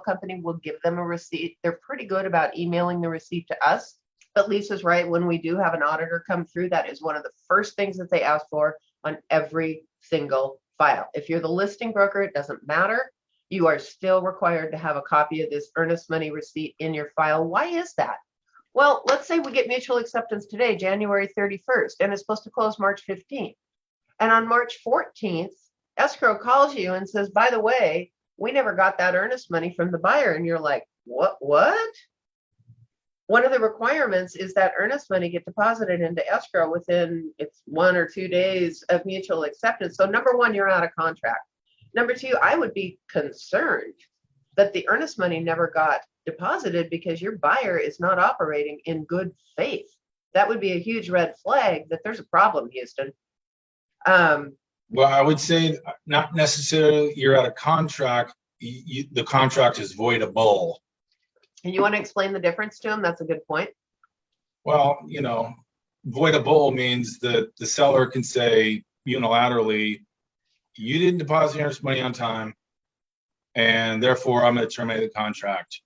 company will give them a receipt. They're pretty good about emailing the receipt to us. But Lisa's right. When we do have an auditor come through, that is one of the first things that they ask for on every single file. If you're the listing broker, it doesn't matter. You are still required to have a copy of this earnest money receipt in your file. Why is that? Well, let's say we get mutual acceptance today, January 31st, and it's supposed to close March 15th. And on March 14th, escrow calls you and says, by the way, we never got that earnest money from the buyer. And you're like, what? One of the requirements is that earnest money get deposited into escrow within 1 or 2 days of mutual acceptance. So number one, you're out of contract. Number two, I would be concerned that the earnest money never got deposited because your buyer is not operating in good faith. That would be a huge red flag that there's a problem, Houston. Well, I would say not necessarily you're out of contract. The contract is voidable. And you want to explain the difference to them? That's a good point. Well, voidable means that the seller can say unilaterally, you didn't deposit your money on time, and therefore I'm going to terminate the contract.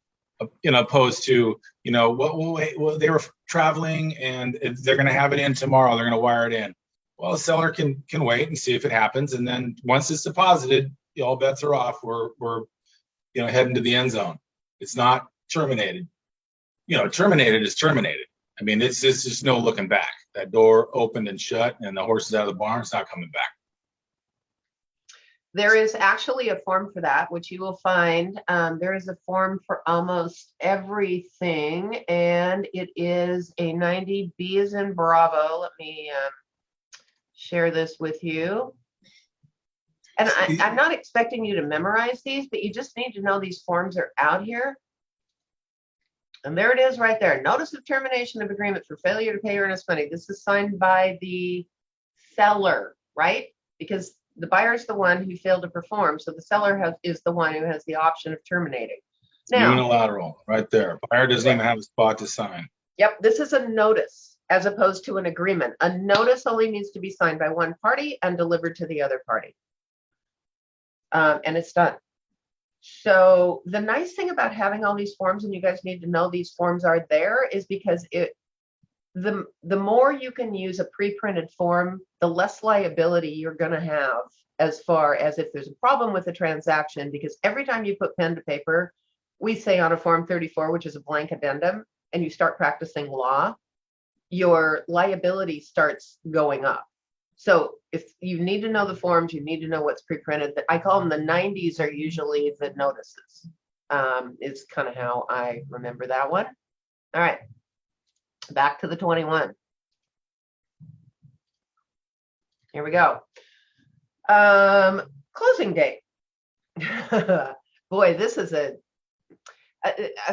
opposed to, well, they were traveling and they're going to have it in tomorrow. They're going to wire it in. Well, the seller can wait and see if it happens. And then once it's deposited, all bets are off. We're heading to the end zone. It's not terminated. Terminated is terminated. I mean, it's just no looking back. That door opened and shut and the horse is out of the barn. It's not coming back. There is actually a form for that, which you will find. There is a form for almost everything, and it is a 90B as in Bravo. Let me share this with you. And I'm not expecting you to memorize these, but you just need to know these forms are out here. And there it is right there. Notice of termination of agreement for failure to pay earnest money. This is signed by the seller, right? Because the buyer is the one who failed to perform. So the seller is the one who has the option of terminating. Now, unilateral right there. Buyer doesn't even have a spot to sign. Yep. This is a notice as opposed to an agreement. A notice only needs to be signed by one party and delivered to the other party. And it's done. So the nice thing about having all these forms, and you guys need to know these forms are there, is because the more you can use a pre-printed form, the less liability you're going to have as far as if there's a problem with a transaction, because every time you put pen to paper, we say on a form 34, which is a blank addendum, and you start practicing law, your liability starts going up. So if you need to know the forms, you need to know what's pre-printed. I call them the 90s are usually the notices. Is kind of how I remember that one. All right, back to the 21. Here we go. Closing date. Boy, this is a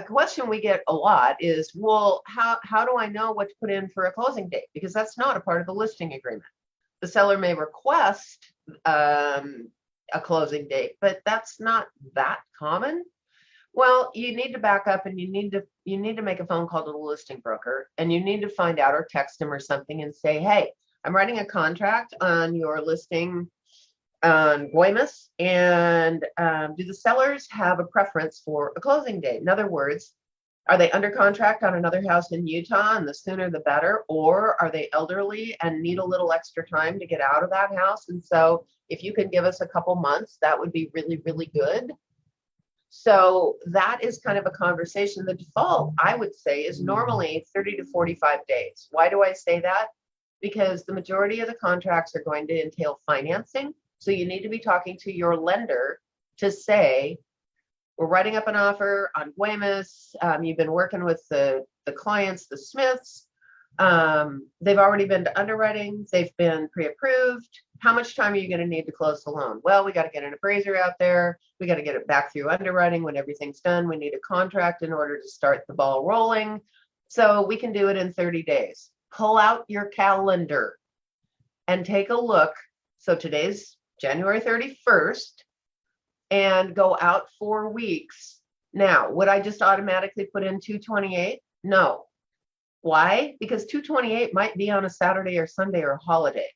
question we get a lot is, well, how do I know what to put in for a closing date? Because that's not a part of the listing agreement. The seller may request a closing date, but that's not that common. Well, you need to back up and you need to make a phone call to the listing broker, and you need to find out or text them or something and say, hey, I'm writing a contract on your listing on Guaymas, and do the sellers have a preference for a closing date? In other words, are they under contract on another house in Utah and the sooner the better? Or are they elderly and need a little extra time to get out of that house? And so if you can give us a couple months, that would be really, really good. So that is kind of a conversation. The default, I would say, is normally 30 to 45 days. Why do I say that? Because the majority of the contracts are going to entail financing. So you need to be talking to your lender to say, we're writing up an offer on Guaymas. You've been working with the clients, the Smiths. They've already been to underwriting. They've been pre-approved. How much time are you going to need to close the loan? Well, we got to get an appraiser out there. We got to get it back through underwriting. When everything's done, we need a contract in order to start the ball rolling. So we can do it in 30 days. Pull out your calendar and take a look. So today's January 31st. And go out 4 weeks. Now, would I just automatically put in 2/28? No. Why? Because 2/28 might be on a Saturday or Sunday or holiday.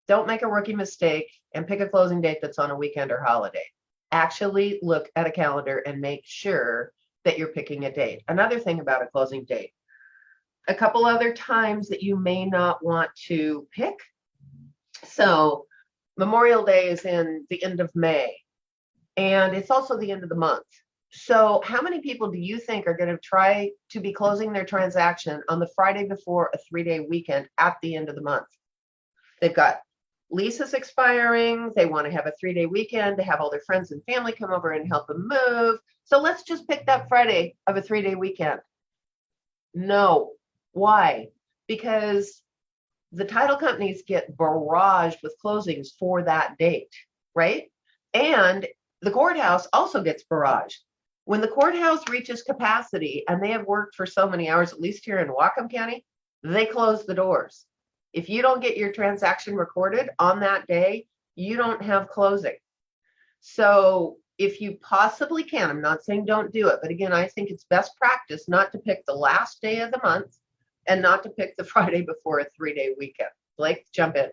Don't make a rookie mistake and pick a closing date that's on a weekend or holiday. Actually look at a calendar and make sure that you're picking a date. Another thing about a closing date, a couple other times that you may not want to pick. So Memorial Day is in the end of May. And it's also the end of the month. So how many people do you think are going to try to be closing their transaction on the Friday before a 3-day weekend at the end of the month? They've got leases expiring. They want to have a 3-day weekend to have all their friends and family come over and help them move. So let's just pick that Friday of a 3-day weekend. No. Why? Because the title companies get barraged with closings for that date, right? And the courthouse also gets barraged. When the courthouse reaches capacity and they have worked for so many hours, at least here in Whatcom County, they close the doors. If you don't get your transaction recorded on that day, you don't have closing. So if you possibly can, I'm not saying don't do it, but again, I think it's best practice not to pick the last day of the month and not to pick the Friday before a 3-day weekend. Blake, jump in.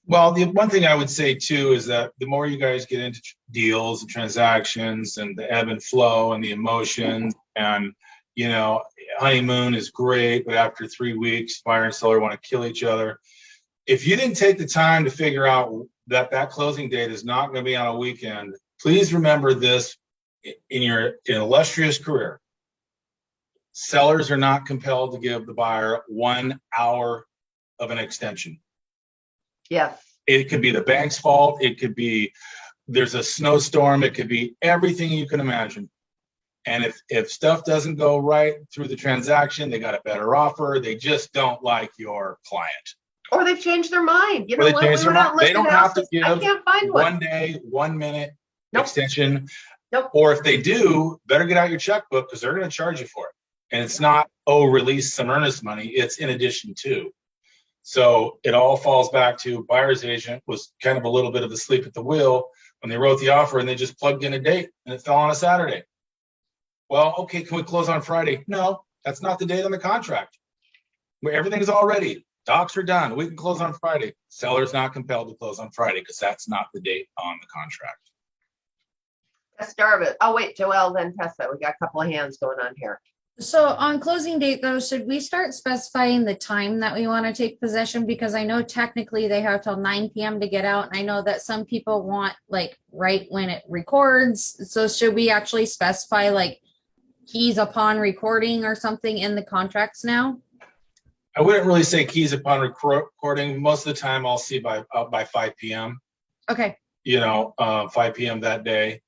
Well, the one thing I would say too is that the more you guys get into deals and transactions and the ebb and flow and the emotions and, you know, honeymoon is great, but after 3 weeks, buyer and seller want to kill each other. If you didn't take the time to figure out that that closing date is not going to be on a weekend, please remember this in your illustrious career. Sellers are not compelled to give the buyer 1 hour of an extension. Yes. It could be the bank's fault. It could be there's a snowstorm. It could be everything you can imagine. And if stuff doesn't go right through the transaction, they got a better offer. They just don't like your client. Or they've changed their mind. You Or know they what? changed We their went out mind. and They listed don't have to houses. I give can't find one. 1 day, 1 minute Nope. extension. Nope. Or if they do, better get out your checkbook because they're going to charge you for it. And it's not, oh, release some earnest money. It's in addition to. So it all falls back to buyer's agent was kind of a little bit of a sleep at the wheel when they wrote the offer and they just plugged in a date and it fell on a Saturday. Well, okay, can we close on Friday? No, that's not the date on the contract. Where everything's all ready. Docs are done. We can close on Friday. Seller's not compelled to close on Friday because that's not the date on the contract. Tess Jarvis. Oh, wait, Joelle, then Tessa. We got a couple of hands going on here. So on closing date though, should we start specifying the time that we want to take possession? Because I know technically they have till 9 p.m. to get out. And I know that some people want like right when it records. So should we actually specify like keys upon recording or something in the contracts now? I wouldn't really say keys upon recording. Most of the time I'll see by 5 p.m. Okay. You know, 5 p.m. that day.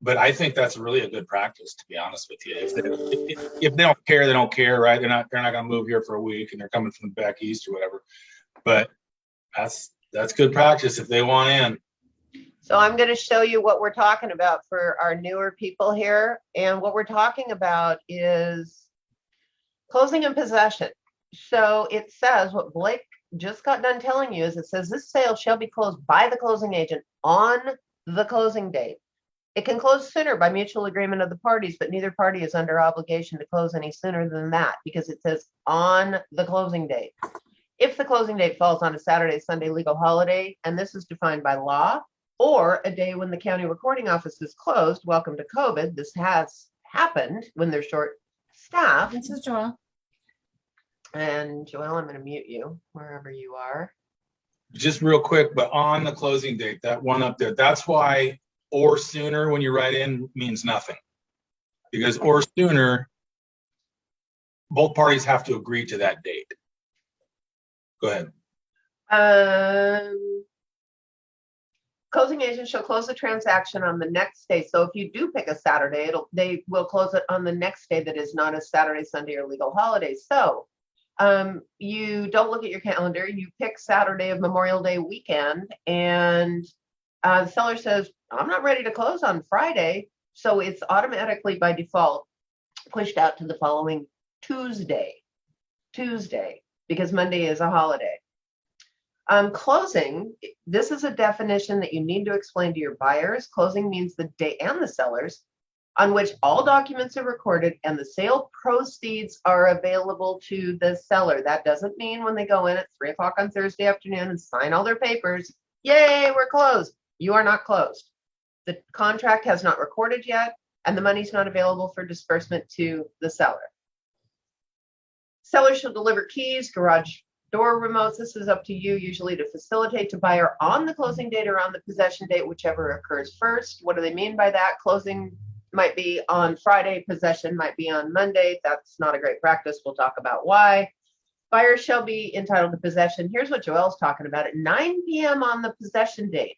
But I think that's really a good practice, to be honest with you. If they don't care, they don't care, right? They're not going to move here for a week and they're coming from the back east or whatever. But that's good practice if they want in. So I'm going to show you what we're talking about for our newer people here. And what we're talking about is closing and possession. So it says what Blake just got done telling you is it says this sale shall be closed by the closing agent on the closing date. It can close sooner by mutual agreement of the parties, but neither party is under obligation to close any sooner than that because it says on the closing date. If the closing date falls on a Saturday, Sunday legal holiday, and this is defined by law, or a day when the county recording office is closed, welcome to COVID. This has happened when they're short staffed. This is Joelle. And Joelle, I'm going to mute you wherever you are. Just real quick, but on the closing date, that one up there, that's why or sooner when you write in means nothing. Because or sooner, both parties have to agree to that date. Go ahead. Closing agent shall close the transaction on the next day. So if you do pick a Saturday, they will close it on the next day that is not a Saturday, Sunday, or legal holiday. So you don't look at your calendar. You pick Saturday of Memorial Day weekend, and the seller says, I'm not ready to close on Friday. So it's automatically by default pushed out to the following Tuesday, because Monday is a holiday. Closing, this is a definition that you need to explain to your buyers. Closing means the day and the sellers on which all documents are recorded and the sale proceeds are available to the seller. That doesn't mean when they go in at 3 o'clock on Thursday afternoon and sign all their papers, yay, we're closed. You are not closed. The contract has not recorded yet, and the money's not available for disbursement to the seller. Seller shall deliver keys, garage door remotes. This is up to you, usually to facilitate to buyer on the closing date or on the possession date, whichever occurs first. What do they mean by that? Closing might be on Friday, possession might be on Monday. That's not a great practice. We'll talk about why. Buyer shall be entitled to possession. Here's what Joelle's talking about at 9 p.m. on the possession date.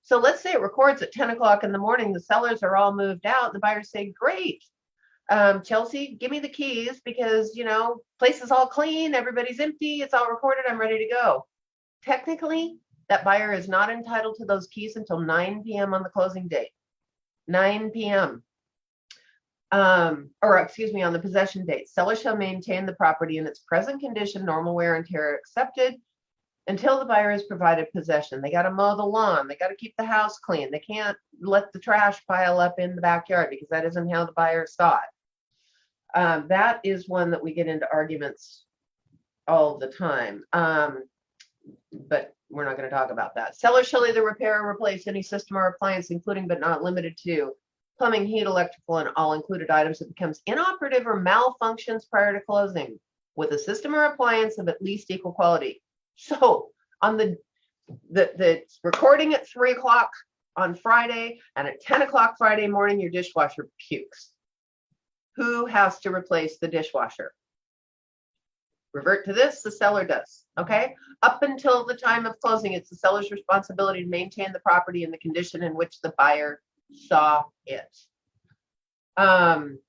So let's say it records at 10 o'clock in the morning. The sellers are all moved out. The buyers say, great. Chelsea, give me the keys because, you know, place is all clean. Everybody's empty. It's all recorded. I'm ready to go. Technically, that buyer is not entitled to those keys until 9 p.m. on the closing date. 9 p.m. Or excuse me, on the possession date. Seller shall maintain the property in its present condition, normal wear and tear accepted, until the buyer has provided possession. They got to mow the lawn. They got to keep the house clean. They can't let the trash pile up in the backyard because that isn't how the buyer saw it. That is one that we get into arguments all the time. But we're not going to talk about that. Seller shall either repair or replace any system or appliance, including but not limited to plumbing, heat, electrical, and all included items that becomes inoperative or malfunctions prior to closing with a system or appliance of at least equal quality. So on the recording at 3 o'clock on Friday and at 10 o'clock Friday morning, your dishwasher pukes. Who has to replace the dishwasher? Revert to this, the seller does, okay? Up until the time of closing, it's the seller's responsibility to maintain the property in the condition in which the buyer saw it. Buyer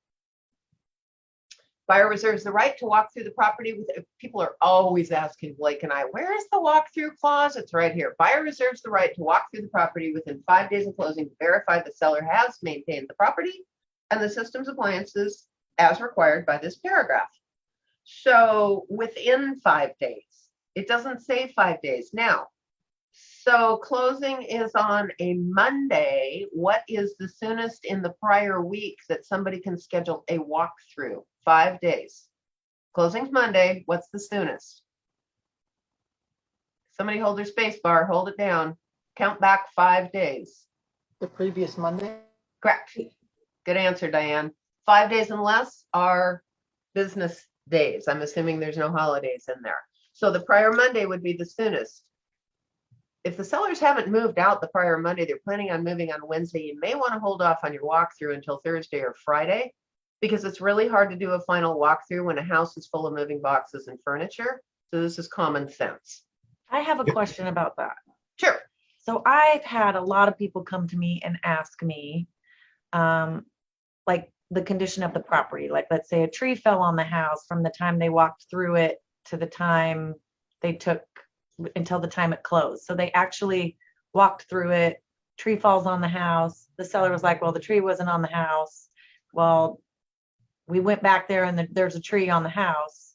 reserves the right to walk through the property with, people are always asking Blake and I, where is the walkthrough clause? It's right here. Buyer reserves the right to walk through the property within 5 days of closing to verify the seller has maintained the property and the system's appliances as required by this paragraph. So within 5 days, it doesn't say 5 days. Now, so closing is on a Monday. What is the soonest in the prior week that somebody can schedule a walkthrough? 5 days. Closing's Monday. What's the soonest? Somebody hold their space bar, hold it down. Count back 5 days. The previous Monday? Correct. Good answer, Diane. 5 days and less are business days. I'm assuming there's no holidays in there. So the prior Monday would be the soonest. If the sellers haven't moved out the prior Monday, they're planning on moving on Wednesday, you may want to hold off on your walkthrough until Thursday or Friday, because it's really hard to do a final walkthrough when a house is full of moving boxes and furniture. So this is common sense. I have a question about that. Sure. So I've had a lot of people come to me and ask me, like the condition of the property. Like, let's say a tree fell on the house from the time they walked through it to the time they took until the time it closed. So they actually walked through it, tree falls on the house. The seller was like, well, the tree wasn't on the house. Well, we went back there and there's a tree on the house.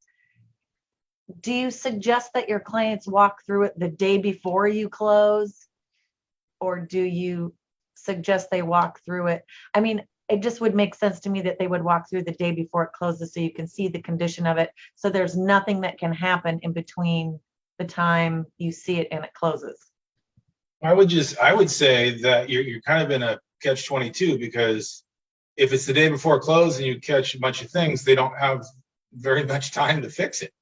Do you suggest that your clients walk through it the day before you close? Or do you suggest they walk through it? I mean, it just would make sense to me that they would walk through the day before it closes so you can see the condition of it. So there's nothing that can happen in between the time you see it and it closes. I would say that you're kind of in a catch-22, because if it's the day before close and you catch a bunch of things, they don't have very much time to fix it.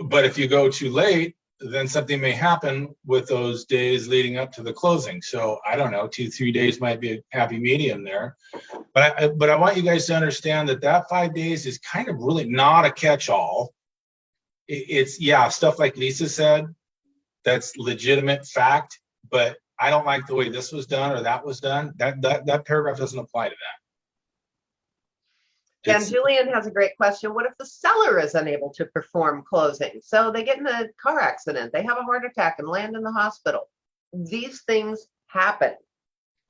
But if you go too late, then something may happen with those days leading up to the closing. So I don't know, 2-3 days might be a happy medium there. But I want you guys to understand that 5 days is kind of really not a catch-all. It's, yeah, stuff like Lisa said, that's legitimate fact, but I don't like the way this was done or that was done. That paragraph doesn't apply to that. And Julian has a great question. What if the seller is unable to perform closing? So they get in a car accident, they have a heart attack and land in the hospital. These things happen.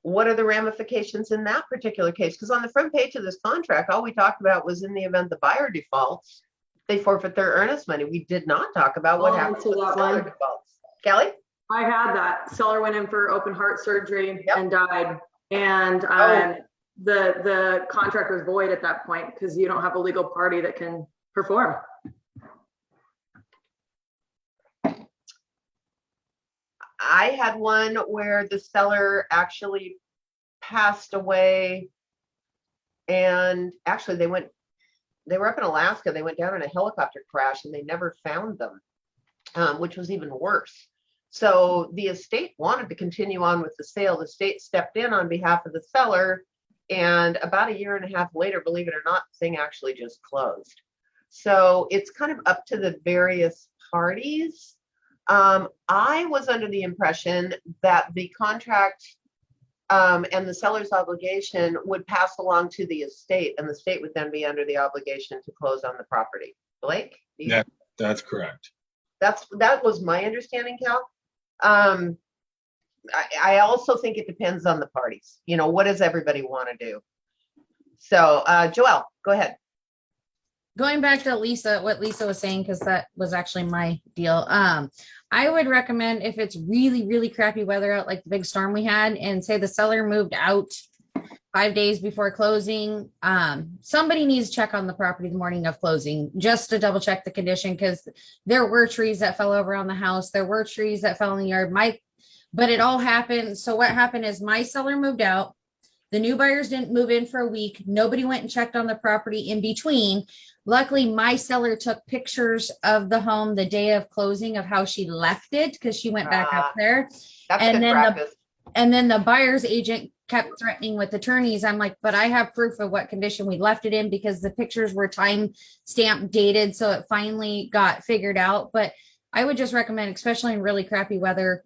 What are the ramifications in that particular case? Because on the front page of this contract, all we talked about was in the event the buyer defaults, they forfeit their earnest money. We did not talk about what happens when the seller defaults. Kelly? I had that. Seller went in for open heart surgery and died. And the contract was void at that point because you don't have a legal party that can perform. I had one where the seller actually passed away, and actually they were up in Alaska. They went down in a helicopter crash and they never found them, which was even worse. So the estate wanted to continue on with the sale. The state stepped in on behalf of the seller, and about 1.5 years later, believe it or not, the thing actually just closed. So it's kind of up to the various parties. I was under the impression that the contract and the seller's obligation would pass along to the estate, and the state would then be under the obligation to close on the property. Blake? Yeah, that's correct. That was my understanding, Cal. I also think it depends on the parties. You know, what does everybody want to do? So, Joelle, go ahead. Going back to what Lisa was saying, because that was actually my deal. I would recommend, if it's really, really crappy weather out, like the big storm we had, and say the seller moved out 5 days before closing. Somebody needs to check on the property the morning of closing just to double check the condition, because there were trees that fell over on the house. There were trees that fell in the yard. But it all happened. So what happened is my seller moved out. The new buyers didn't move in for a week. Nobody went and checked on the property in between. Luckily, my seller took pictures of the home the day of closing of how she left it, because she went back up there. That's And good then practice. And then the buyer's agent kept threatening with attorneys. I'm like, but I have proof of what condition we left it in, because the pictures were time stamp dated. So it finally got figured out. But I would just recommend, especially in really crappy weather,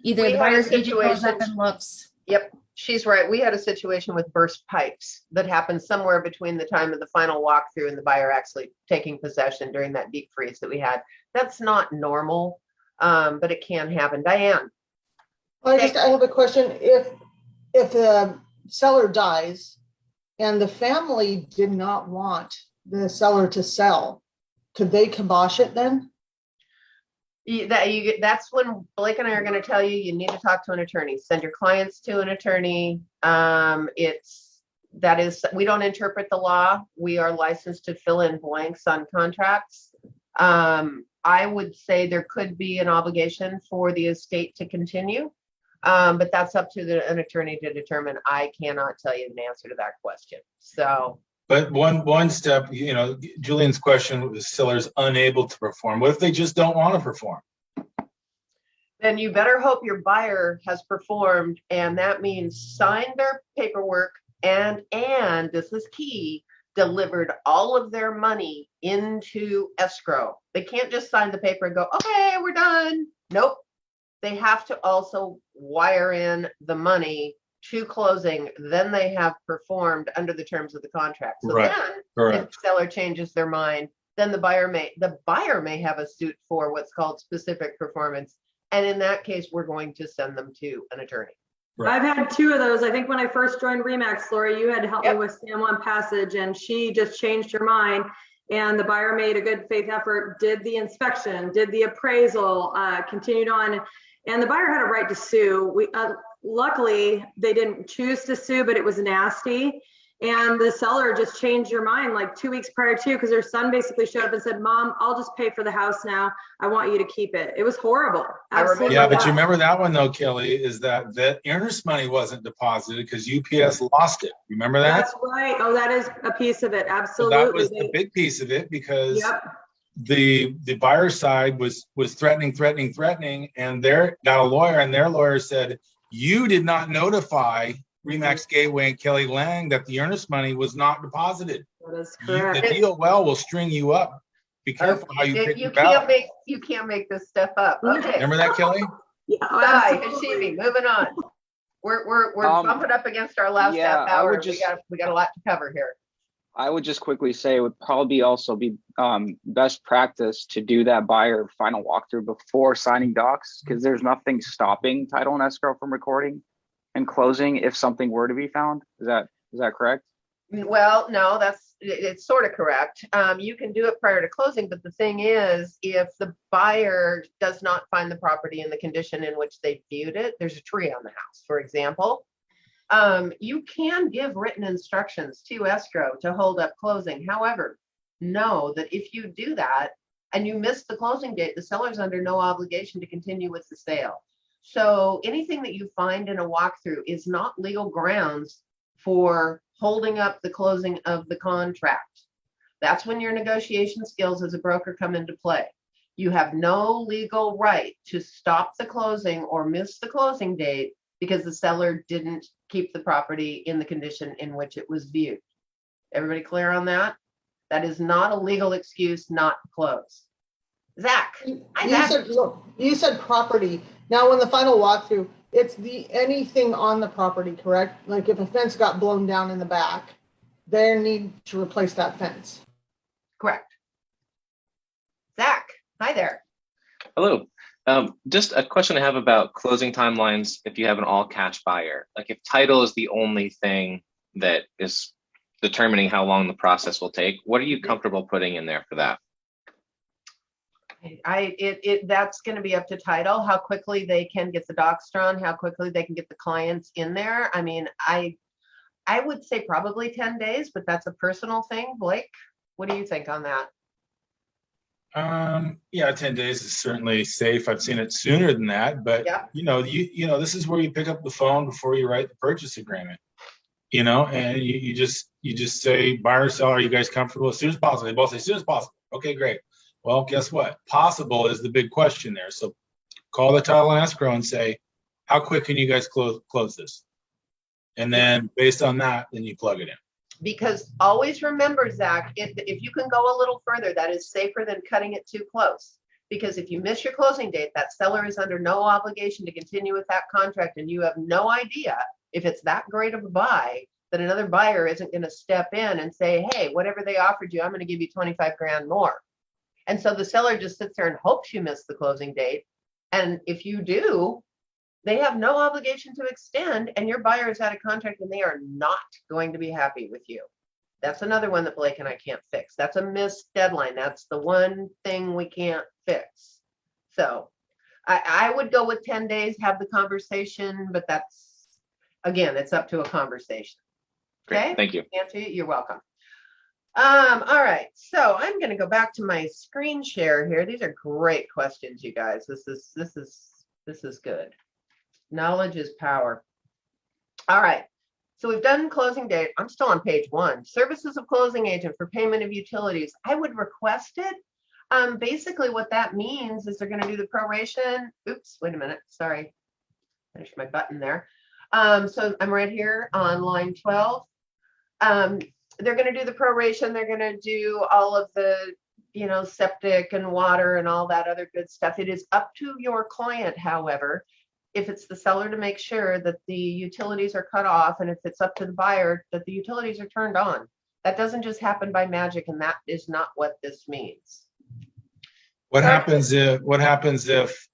either We the had a buyer's agent goes up situation- and looks. Yep, she's right. We had a situation with burst pipes that happened somewhere between the time of the final walkthrough and the buyer actually taking possession during that deep freeze that we had. That's not normal, but it can happen. Diane. I have a question. If the seller dies and the family did not want the seller to sell, could they kibosh it then? That's when Blake and I are going to tell you need to talk to an attorney. Send your clients to an attorney. We don't interpret the law. We are licensed to fill in blanks on contracts. I would say there could be an obligation for the estate to continue, but that's up to an attorney to determine. I cannot tell you an answer to that question. So. But one step, Julian's question was sellers unable to perform. What if they just don't want to perform? Then you better hope your buyer has performed, and that means signed their paperwork and this is key, delivered all of their money into escrow. They can't just sign the paper and go, okay, we're done. Nope. They have to also wire in the money to closing, then they have performed under the terms of the contract. So right. Then Correct. if the seller changes their mind, then the buyer may have a suit for what's called specific performance. And in that case, we're going to send them to an attorney. Right. I've had two of those. I think when I first joined Remax, Lori, you had to help me with San Juan Passage, and she just changed her mind. And the buyer made a good faith effort, did the inspection, did the appraisal, continued on. And the buyer had a right to sue. Luckily, they didn't choose to sue, but it was nasty. And the seller just changed your mind like 2 weeks prior to, because their son basically showed up and said, Mom, I'll just pay for the house now. I want you to keep it. It was horrible. Absolutely. Yeah, but you remember that one though, Kelly, is that earnest money wasn't deposited because UPS lost it. Remember that? That's right. Oh, that is a piece of it. Absolutely. So that was the big piece of it, because the buyer side was threatening, and got a lawyer, and their lawyer said, you did not notify Remax Gateway and Kelly Lang that the earnest money was not deposited. That is correct. The deal will string you up. Be careful how you pick your can't ballot. you can't make this stuff up. Okay. Remember that, Kelly? Yeah, Hashimi, moving on. We're bumping up against our last half hour. We got a lot to cover here. I would just quickly say it would probably also be best practice to do that buyer final walkthrough before signing docs, because there's nothing stopping title and escrow from recording and closing if something were to be found. Is that correct? Well, no, it's sort of correct. You can do it prior to closing, but the thing is, if the buyer does not find the property in the condition in which they viewed it, there's a tree on the house, for example, you can give written instructions to escrow to hold up closing. However, know that if you do that and you miss the closing date, the seller's under no obligation to continue with the sale. So anything that you find in a walkthrough is not legal grounds for holding up the closing of the contract. That's when your negotiation skills as a broker come into play. You have no legal right to stop the closing or miss the closing date because the seller didn't keep the property in the condition in which it was viewed. Everybody clear on that? That is not a legal excuse not to close. Zach. You said property. Now, in the final walkthrough, it's anything on the property, correct? Like if a fence got blown down in the back, they need to replace that fence. Correct. Zach, hi there. Hello. Just a question I have about closing timelines if you have an all cash buyer. Like if title is the only thing that is determining how long the process will take, what are you comfortable putting in there for that? That's going to be up to title, how quickly they can get the docs drawn, how quickly they can get the clients in there. I mean, I would say probably 10 days, but that's a personal thing. Blake, what do you think on that? Yeah, 10 days is certainly safe. I've seen it sooner than that, but Yeah. this is where you pick up the phone before you write the purchase agreement. And you just say, buyer, seller, are you guys comfortable? As soon as possible. They both say, as soon as possible. Okay, great. Well, guess what? Possible is the big question there. So call the title and escrow and say, how quick can you guys close this? And then based on that, then you plug it in. Because always remember, Zach, if you can go a little further, that is safer than cutting it too close. Because if you miss your closing date, that seller is under no obligation to continue with that contract, and you have no idea if it's that great of a buy that another buyer isn't going to step in and say, hey, whatever they offered you, I'm going to give you 25 grand more. And so the seller just sits there and hopes you miss the closing date. And if you do, they have no obligation to extend, and your buyer is out of contract and they are not going to be happy with you. That's another one that Blake and I can't fix. That's a missed deadline. That's the one thing we can't fix. So I would go with 10 days, have the conversation, but that's, again, it's up to a conversation. Okay. Great, thank you. Nancy, you're welcome. All right, so I'm going to go back to my screen share here. These are great questions, you guys. This is good. Knowledge is power. All right, so we've done closing date. I'm still on page 1. Services of closing agent for payment of utilities. I would request it. Basically what that means is they're going to do the proration. Oops, wait a minute. Sorry, finished my button there. So I'm right here on line 12. They're going to do the proration. They're going to do all of the, septic and water and all that other good stuff. It is up to your client, however, if it's the seller, to make sure that the utilities are cut off, and if it's up to the buyer that the utilities are turned on. That doesn't just happen by magic, and that is not what this means. What happens if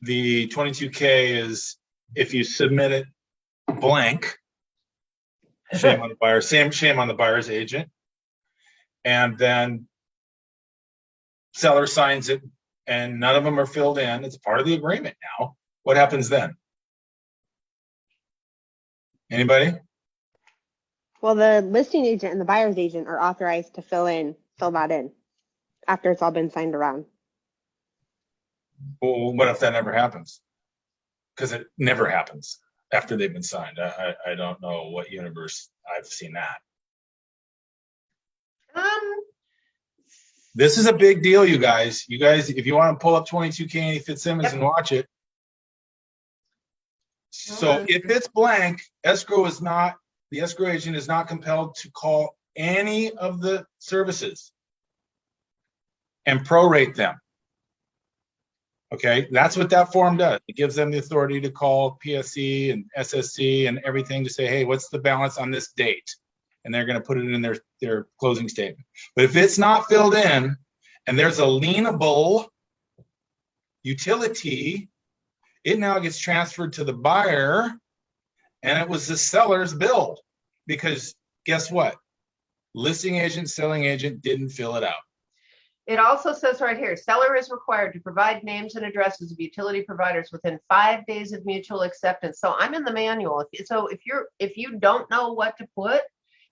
the 22K is, if you submit it blank? Shame on the buyer. Shame on the buyer's agent. And then seller signs it, and none of them are filled in. It's part of the agreement now. What happens then? Anybody? Well, the listing agent and the buyer's agent are authorized to fill that in after it's all been signed around. Well, what if that never happens? Because it never happens after they've been signed. I don't know what universe I've seen that. This is a big deal, you guys. You guys, if you want to pull up 22K Fitzsimmons and watch it. So if it's blank, the escrow agent is not compelled to call any of the services and prorate them. Okay, that's what that form does. It gives them the authority to call PSC and SSC and everything to say, hey, what's the balance on this date? And they're going to put it in their closing statement. But if it's not filled in and there's a lienable utility, it now gets transferred to the buyer, and it was the seller's bill. Because guess what? Listing agent, selling agent didn't fill it out. It also says right here, seller is required to provide names and addresses of utility providers within 5 days of mutual acceptance. So I'm in the manual. So if you don't know what to put,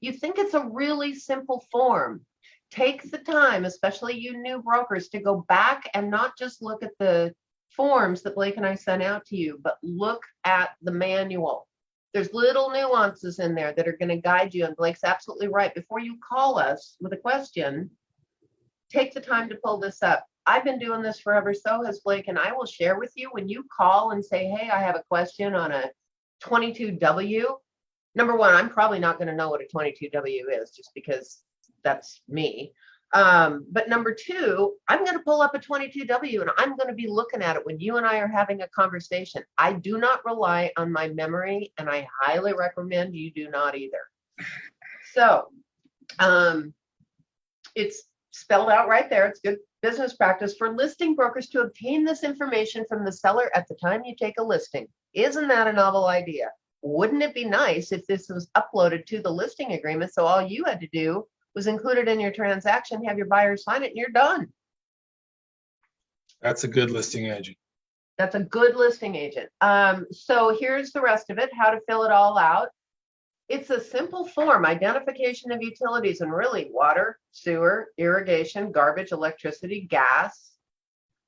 you think it's a really simple form. Take the time, especially you new brokers, to go back and not just look at the forms that Blake and I sent out to you, but look at the manual. There's little nuances in there that are going to guide you. And Blake's absolutely right. Before you call us with a question, take the time to pull this up. I've been doing this forever, so has Blake, and I will share with you when you call and say, hey, I have a question on a 22W. Number one, I'm probably not going to know what a 22W is just because that's me. But number two, I'm going to pull up a 22W and I'm going to be looking at it when you and I are having a conversation. I do not rely on my memory, and I highly recommend you do not either. So it's spelled out right there. It's good business practice for listing brokers to obtain this information from the seller at the time you take a listing. Isn't that a novel idea? Wouldn't it be nice if this was uploaded to the listing agreement, so all you had to do was include it in your transaction, have your buyer sign it, and you're done? That's a good listing agent. That's a good listing agent. So here's the rest of it, how to fill it all out. It's a simple form, identification of utilities, and really water, sewer, irrigation, garbage, electricity, gas.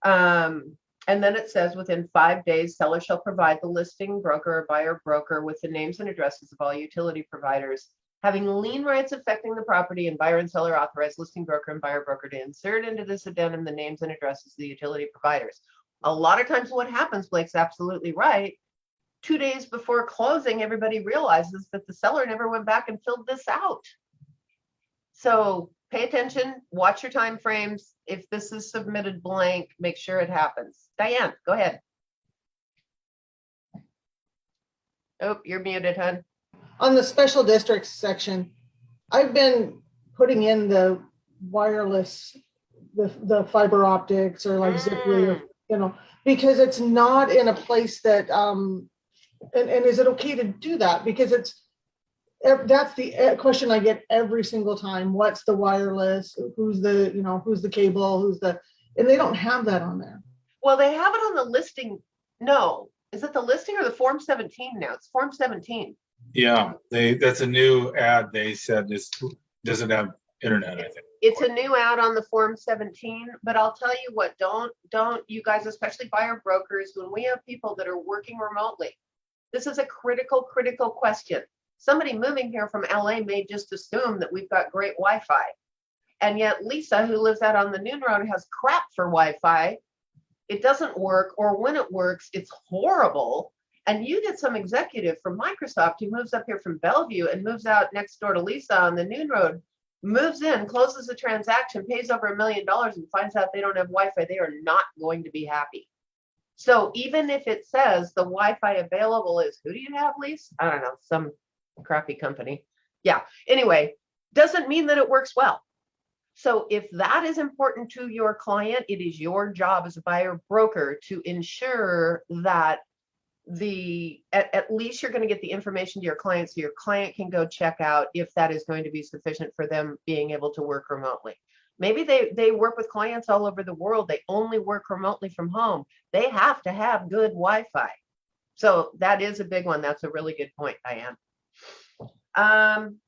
And then it says within 5 days, seller shall provide the listing broker or buyer broker with the names and addresses of all utility providers having lien rights affecting the property, and buyer and seller authorized listing broker and buyer broker to insert into this addendum the names and addresses of the utility providers. A lot of times what happens, Blake's absolutely right. 2 days before closing, everybody realizes that the seller never went back and filled this out. So pay attention, watch your time frames. If this is submitted blank, make sure it happens. Diane, go ahead. Oh, you're muted, hon. On the special districts section, I've been putting in the wireless, the fiber optics or like Ziply, or, you know, because it's not in a place that, and is it okay to do that? Because that's the question I get every single time. What's the wireless? Who's the, you know, who's the cable? And they don't have that on there. Well, they have it on the listing. No, is it the listing or the Form 17 now? It's Form 17. Yeah, that's a new ad. They said this doesn't have internet, I think. It's a new ad on the Form 17, but I'll tell you what, don't you guys, especially buyer brokers, when we have people that are working remotely, this is a critical question. Somebody moving here from LA may just assume that we've got great Wi-Fi. And yet Lisa, who lives out on the Noon Road, has crap for Wi-Fi. It doesn't work, or when it works, it's horrible. And you get some executive from Microsoft who moves up here from Bellevue and moves out next door to Lisa on the Noon Road, moves in, closes the transaction, pays over $1 million and finds out they don't have Wi-Fi. They are not going to be happy. So even if it says the Wi-Fi available is, who do you have, Lisa? I don't know, some crappy company. Yeah, anyway, doesn't mean that it works well. So if that is important to your client, it is your job as a buyer broker to ensure that at least you're going to get the information to your client so your client can go check out if that is going to be sufficient for them being able to work remotely. Maybe they work with clients all over the world. They only work remotely from home. They have to have good Wi-Fi. So that is a big one. That's a really good point, Diane.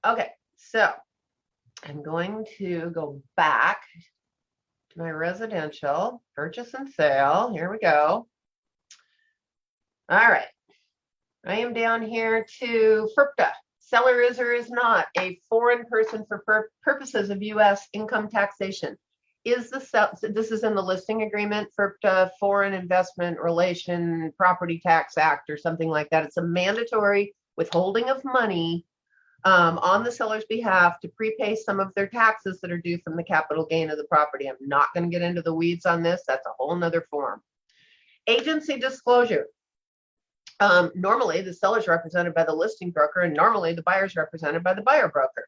Okay, so I'm going to go back to my residential purchase and sale. Here we go. All right, I am down here to FERPTA. Seller is or is not a foreign person for purposes of U.S. income taxation. This is in the listing agreement, FERPTA, Foreign Investment Relation Property Tax Act or something like that. It's a mandatory withholding of money on the seller's behalf to prepay some of their taxes that are due from the capital gain of the property. I'm not going to get into the weeds on this. That's a whole nother form. Agency disclosure. Normally the seller's represented by the listing broker and normally the buyer's represented by the buyer broker.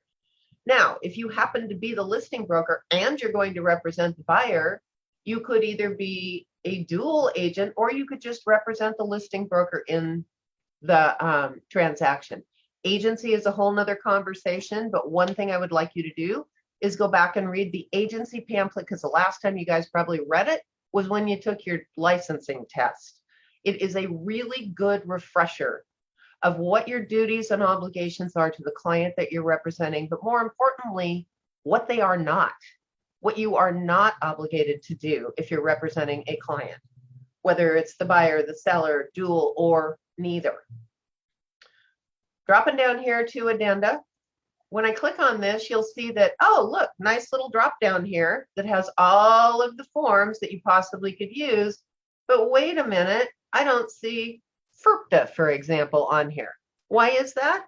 Now, if you happen to be the listing broker and you're going to represent the buyer, you could either be a dual agent or you could just represent the listing broker in the transaction. Agency is a whole nother conversation, but one thing I would like you to do is go back and read the agency pamphlet, because the last time you guys probably read it was when you took your licensing test. It is a really good refresher of what your duties and obligations are to the client that you're representing, but more importantly, what they are not, what you are not obligated to do if you're representing a client, whether it's the buyer, the seller, dual, or neither. Dropping down here to addenda. When I click on this, you'll see that, oh, look, nice little drop down here that has all of the forms that you possibly could use. But wait a minute, I don't see FERPTA, for example, on here. Why is that?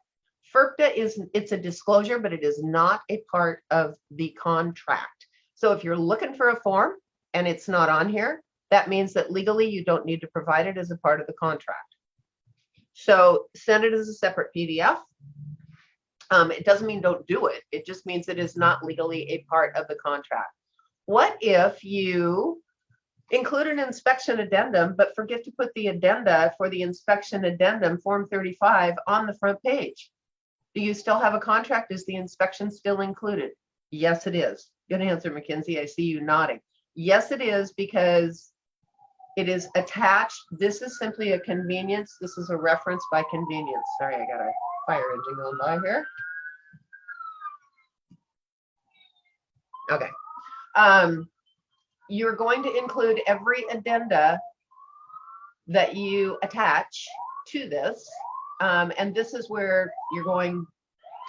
FERPTA it's a disclosure, but it is not a part of the contract. So if you're looking for a form and it's not on here, that means that legally you don't need to provide it as a part of the contract. So send it as a separate PDF. It doesn't mean don't do it. It just means it is not legally a part of the contract. What if you include an inspection addendum, but forget to put the addenda for the inspection addendum, Form 35, on the front page? Do you still have a contract? Is the inspection still included? Yes, it is. Good answer, Mackenzie. I see you nodding. Yes, it is, because it is attached. This is simply a convenience. This is a reference by convenience. Sorry, I gotta fire engine going by here. Okay. You're going to include every addenda that you attach to this. And this is where you're going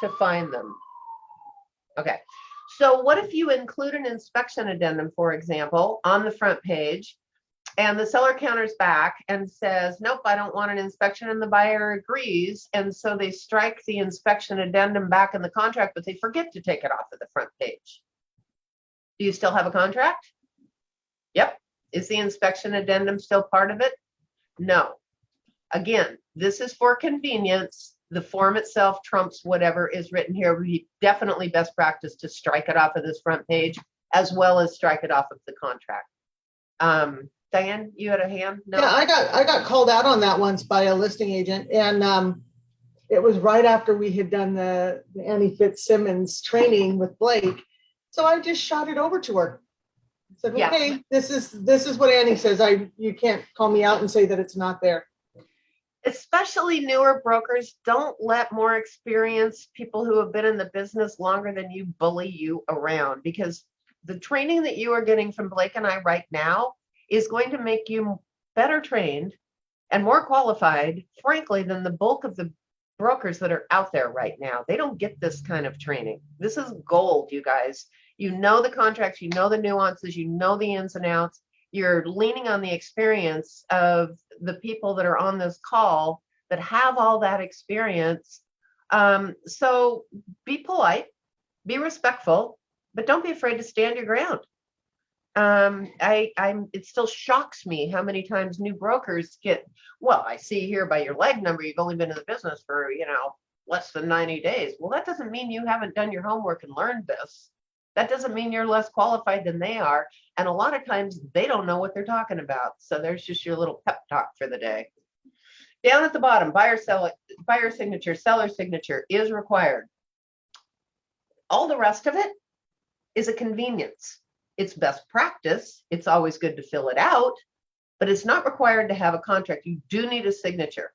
to find them. Okay. So what if you include an inspection addendum, for example, on the front page, and the seller counters back and says, nope, I don't want an inspection, and the buyer agrees. And so they strike the inspection addendum back in the contract, but they forget to take it off of the front page. Do you still have a contract? Yep. Is the inspection addendum still part of it? No. Again, this is for convenience. The form itself trumps whatever is written here. It would be definitely best practice to strike it off of this front page, as well as strike it off of the contract. Diane, you had a hand? No? Yeah, I got called out on that once by a listing agent, and it was right after we had done the Annie Fitzsimmons training with Blake. So I just shot it over to her. I said, Yeah. okay, this is what Annie says. You can't call me out and say that it's not there. Especially newer brokers, don't let more experienced people who have been in the business longer than you bully you around, because the training that you are getting from Blake and I right now is going to make you better trained and more qualified, frankly, than the bulk of the brokers that are out there right now. They don't get this kind of training. This is gold, you guys. You know the contracts, you know the nuances, you know the ins and outs. You're leaning on the experience of the people that are on this call that have all that experience. So be polite, be respectful, but don't be afraid to stand your ground. It still shocks me how many times new brokers get, well, I see here by your leg number, you've only been in the business for, less than 90 days. Well, that doesn't mean you haven't done your homework and learned this. That doesn't mean you're less qualified than they are. And a lot of times they don't know what they're talking about. So there's just your little pep talk for the day. Down at the bottom, buyer signature, seller signature is required. All the rest of it is a convenience. It's best practice. It's always good to fill it out, but it's not required to have a contract. You do need a signature.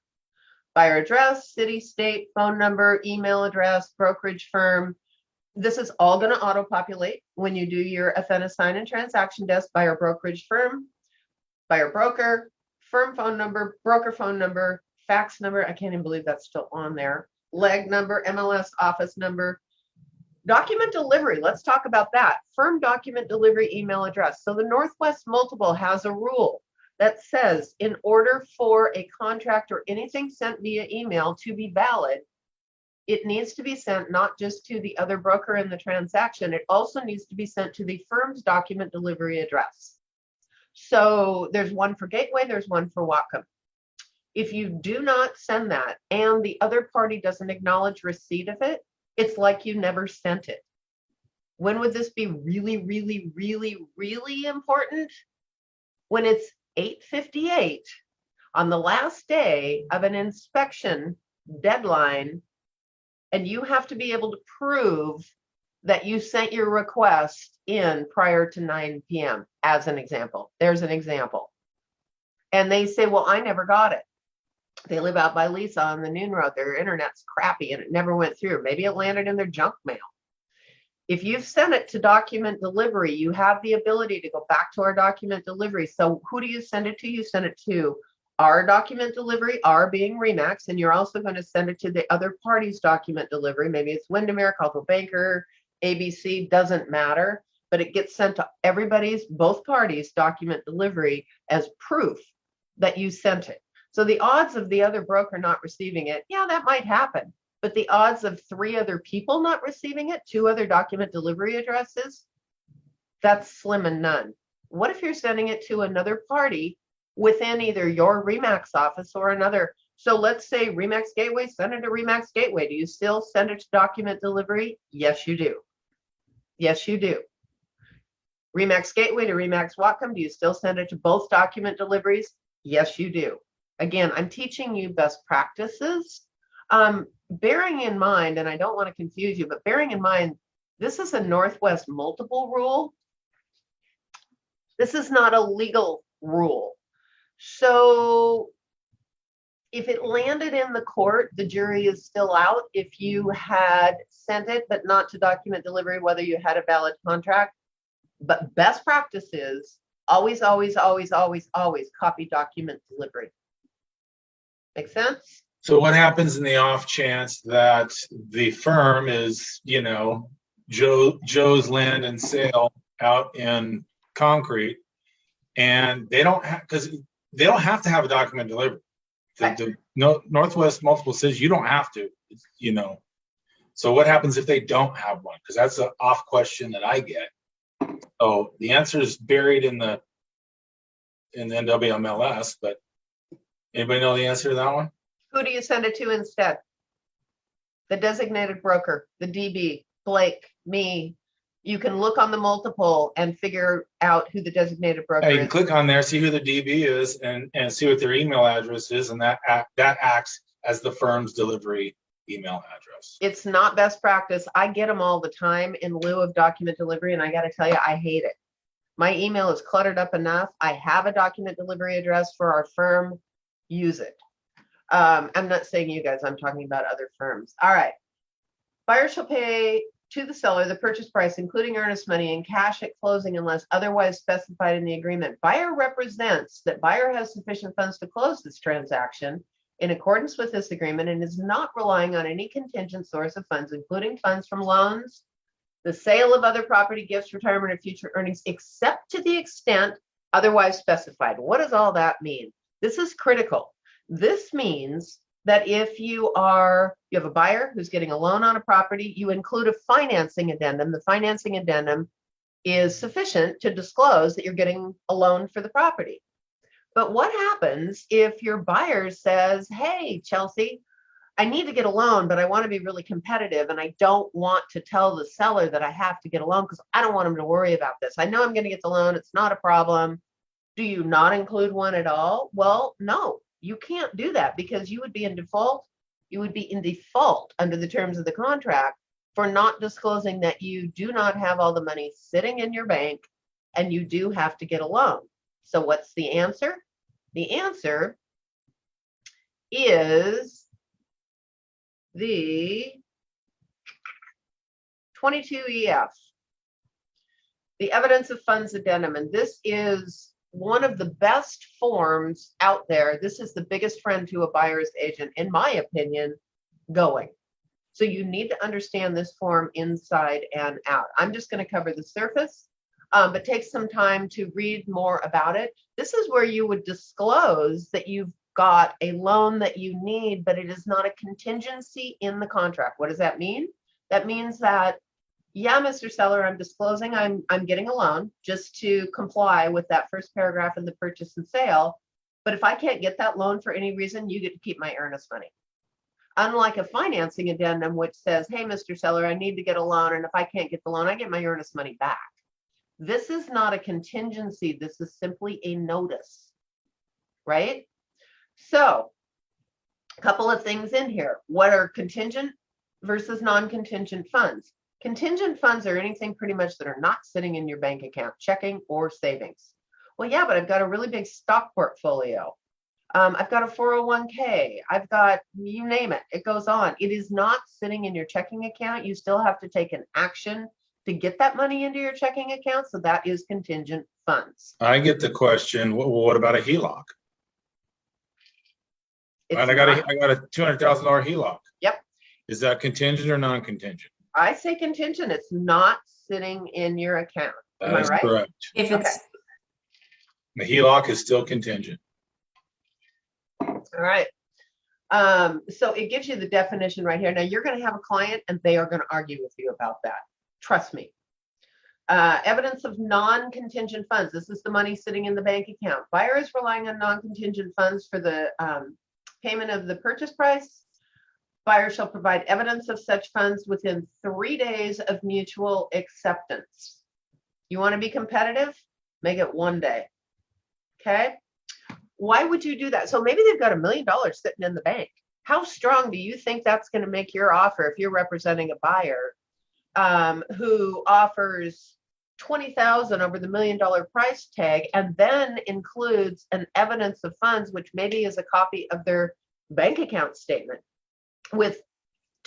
Buyer address, city, state, phone number, email address, brokerage firm. This is all going to auto-populate when you do your Athena sign and transaction desk, buyer brokerage firm, buyer broker, firm phone number, broker phone number, fax number. I can't even believe that's still on there. Leg number, MLS office number. Document delivery, let's talk about that. Firm document delivery email address. So the Northwest Multiple has a rule that says in order for a contract or anything sent via email to be valid, it needs to be sent not just to the other broker in the transaction, it also needs to be sent to the firm's document delivery address. So there's one for Gateway, there's one for Whatcom. If you do not send that and the other party doesn't acknowledge receipt of it, it's like you never sent it. When would this be really, really, really, really important? When it's 8:58 on the last day of an inspection deadline, and you have to be able to prove that you sent your request in prior to 9 p.m. as an example. There's an example. And they say, well, I never got it. They live out by Lisa on the Noon Road. Their internet's crappy and it never went through. Maybe it landed in their junk mail. If you've sent it to document delivery, you have the ability to go back to our document delivery. So who do you send it to? You send it to our document delivery, our being Remax, and you're also going to send it to the other party's document delivery. Maybe it's Windermere, Coldwell Banker, ABC, doesn't matter, but it gets sent to everybody's, both parties' document delivery as proof that you sent it. So the odds of the other broker not receiving it, yeah, that might happen. But the odds of 3 other people not receiving it, 2 other document delivery addresses, that's slim and none. What if you're sending it to another party within either your Remax office or another? So let's say Remax Gateway, send it to Remax Gateway. Do you still send it to document delivery? Yes, you do. Yes, you do. Remax Gateway to Remax Whatcom, do you still send it to both document deliveries? Yes, you do. Again, I'm teaching you best practices. Bearing in mind, and I don't want to confuse you, but bearing in mind, this is a Northwest Multiple rule. This is not a legal rule. So If it landed in the court, the jury is still out. If you had sent it, but not to document delivery, whether you had a valid contract. But best practice is always, always, always, always, always copy document delivery. Make sense? So what happens in the off chance that the firm is, Joe's Land and Sale out in Concrete, and they don't have, because they don't have to have a document delivery. The Northwest Multiple says you don't have to, So what happens if they don't have one? Because that's an off question that I get. So the answer is buried in the NWMLS, but anybody know the answer to that one? Who do you send it to instead? The designated broker, the DB, Blake, me. You can look on the multiple and figure out who the designated broker You can is. click on there, see who the DB is, and see what their email address is, and that acts as the firm's delivery email address. It's not best practice. I get them all the time in lieu of document delivery, and I got to tell you, I hate it. My email is cluttered up enough. I have a document delivery address for our firm. Use it. I'm not saying you guys, I'm talking about other firms. All right. Buyer shall pay to the seller the purchase price, including earnest money, in cash at closing unless otherwise specified in the agreement. Buyer represents that buyer has sufficient funds to close this transaction in accordance with this agreement and is not relying on any contingent source of funds, including funds from loans, the sale of other property, gifts, retirement, or future earnings, except to the extent otherwise specified. What does all that mean? This is critical. This means that if you have a buyer who's getting a loan on a property, you include a financing addendum. The financing addendum is sufficient to disclose that you're getting a loan for the property. But what happens if your buyer says, hey, Chelsea, I need to get a loan, but I want to be really competitive, and I don't want to tell the seller that I have to get a loan because I don't want him to worry about this. I know I'm going to get the loan. It's not a problem. Do you not include one at all? Well, no. You can't do that because you would be in default. You would be in default under the terms of the contract for not disclosing that you do not have all the money sitting in your bank and you do have to get a loan. So what's the answer? The answer is the 22EF, the evidence of funds addendum. And this is one of the best forms out there. This is the biggest friend to a buyer's agent, in my opinion, going. So you need to understand this form inside and out. I'm just going to cover the surface, but take some time to read more about it. This is where you would disclose that you've got a loan that you need, but it is not a contingency in the contract. What does that mean? That means that, yeah, Mr. Seller, I'm disclosing I'm getting a loan just to comply with that first paragraph in the purchase and sale. But if I can't get that loan for any reason, you get to keep my earnest money. Unlike a financing addendum, which says, hey, Mr. Seller, I need to get a loan, and if I can't get the loan, I get my earnest money back. This is not a contingency. This is simply a notice, right? So a couple of things in here. What are contingent versus non-contingent funds? Contingent funds are anything pretty much that are not sitting in your bank account, checking or savings. Well, yeah, but I've got a really big stock portfolio. I've got a 401k. I've got, you name it, it goes on. It is not sitting in your checking account. You still have to take an action to get that money into your checking account. So that is contingent funds. I get the question, what about a HELOC? I got a $200,000 HELOC. Yep. Is that contingent or non-contingent? I say contingent. It's not sitting in your account. Am I right? Correct. If it's The HELOC is still contingent. All right. So it gives you the definition right here. Now you're going to have a client and they are going to argue with you about that. Trust me. Evidence of non-contingent funds. This is the money sitting in the bank account. Buyer is relying on non-contingent funds for the payment of the purchase price. Buyer shall provide evidence of such funds within 3 days of mutual acceptance. You want to be competitive? Make it 1 day. Okay. Why would you do that? So maybe they've got $1 million sitting in the bank. How strong do you think that's going to make your offer if you're representing a buyer who offers $20,000 over the $1 million price tag and then includes an evidence of funds, which maybe is a copy of their bank account statement with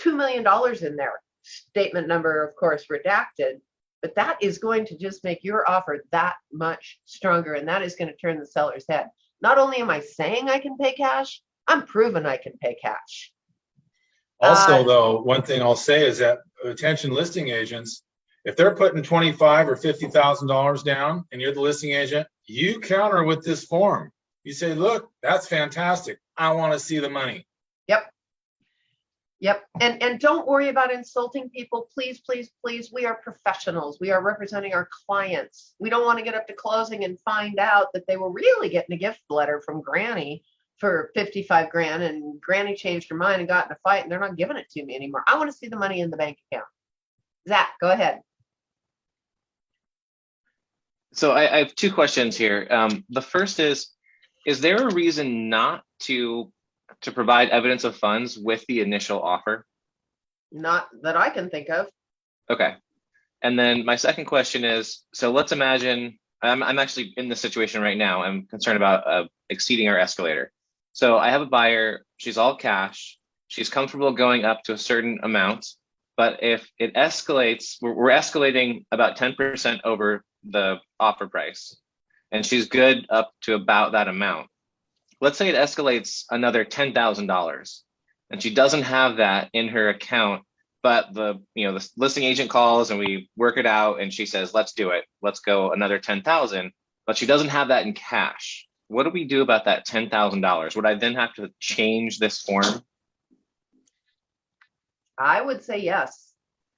$2 million in there. Statement number, of course, redacted, but that is going to just make your offer that much stronger. And that is going to turn the seller's head. Not only am I saying I can pay cash, I'm proving I can pay cash. Also, though, one thing I'll say is that attention listing agents, if they're putting $25,000 or $50,000 down and you're the listing agent, you counter with this form. You say, look, that's fantastic. I want to see the money. Yep. Yep. And don't worry about insulting people. Please, please, please. We are professionals. We are representing our clients. We don't want to get up to closing and find out that they were really getting a gift letter from Granny for 55 grand and Granny changed her mind and got in a fight and they're not giving it to me anymore. I want to see the money in the bank account. Zach, go ahead. So I have two questions here. The first is there a reason not to provide evidence of funds with the initial offer? Not that I can think of. Okay. And then my second question is, so let's imagine, I'm actually in this situation right now. I'm concerned about exceeding our escalator. So I have a buyer, she's all cash. She's comfortable going up to a certain amount, but if it escalates, we're escalating about 10% over the offer price, and she's good up to about that amount. Let's say it escalates another $10,000 and she doesn't have that in her account, but the listing agent calls and we work it out and she says, let's do it. Let's go another 10,000, but she doesn't have that in cash. What do we do about that $10,000? Would I then have to change this form? I would say yes.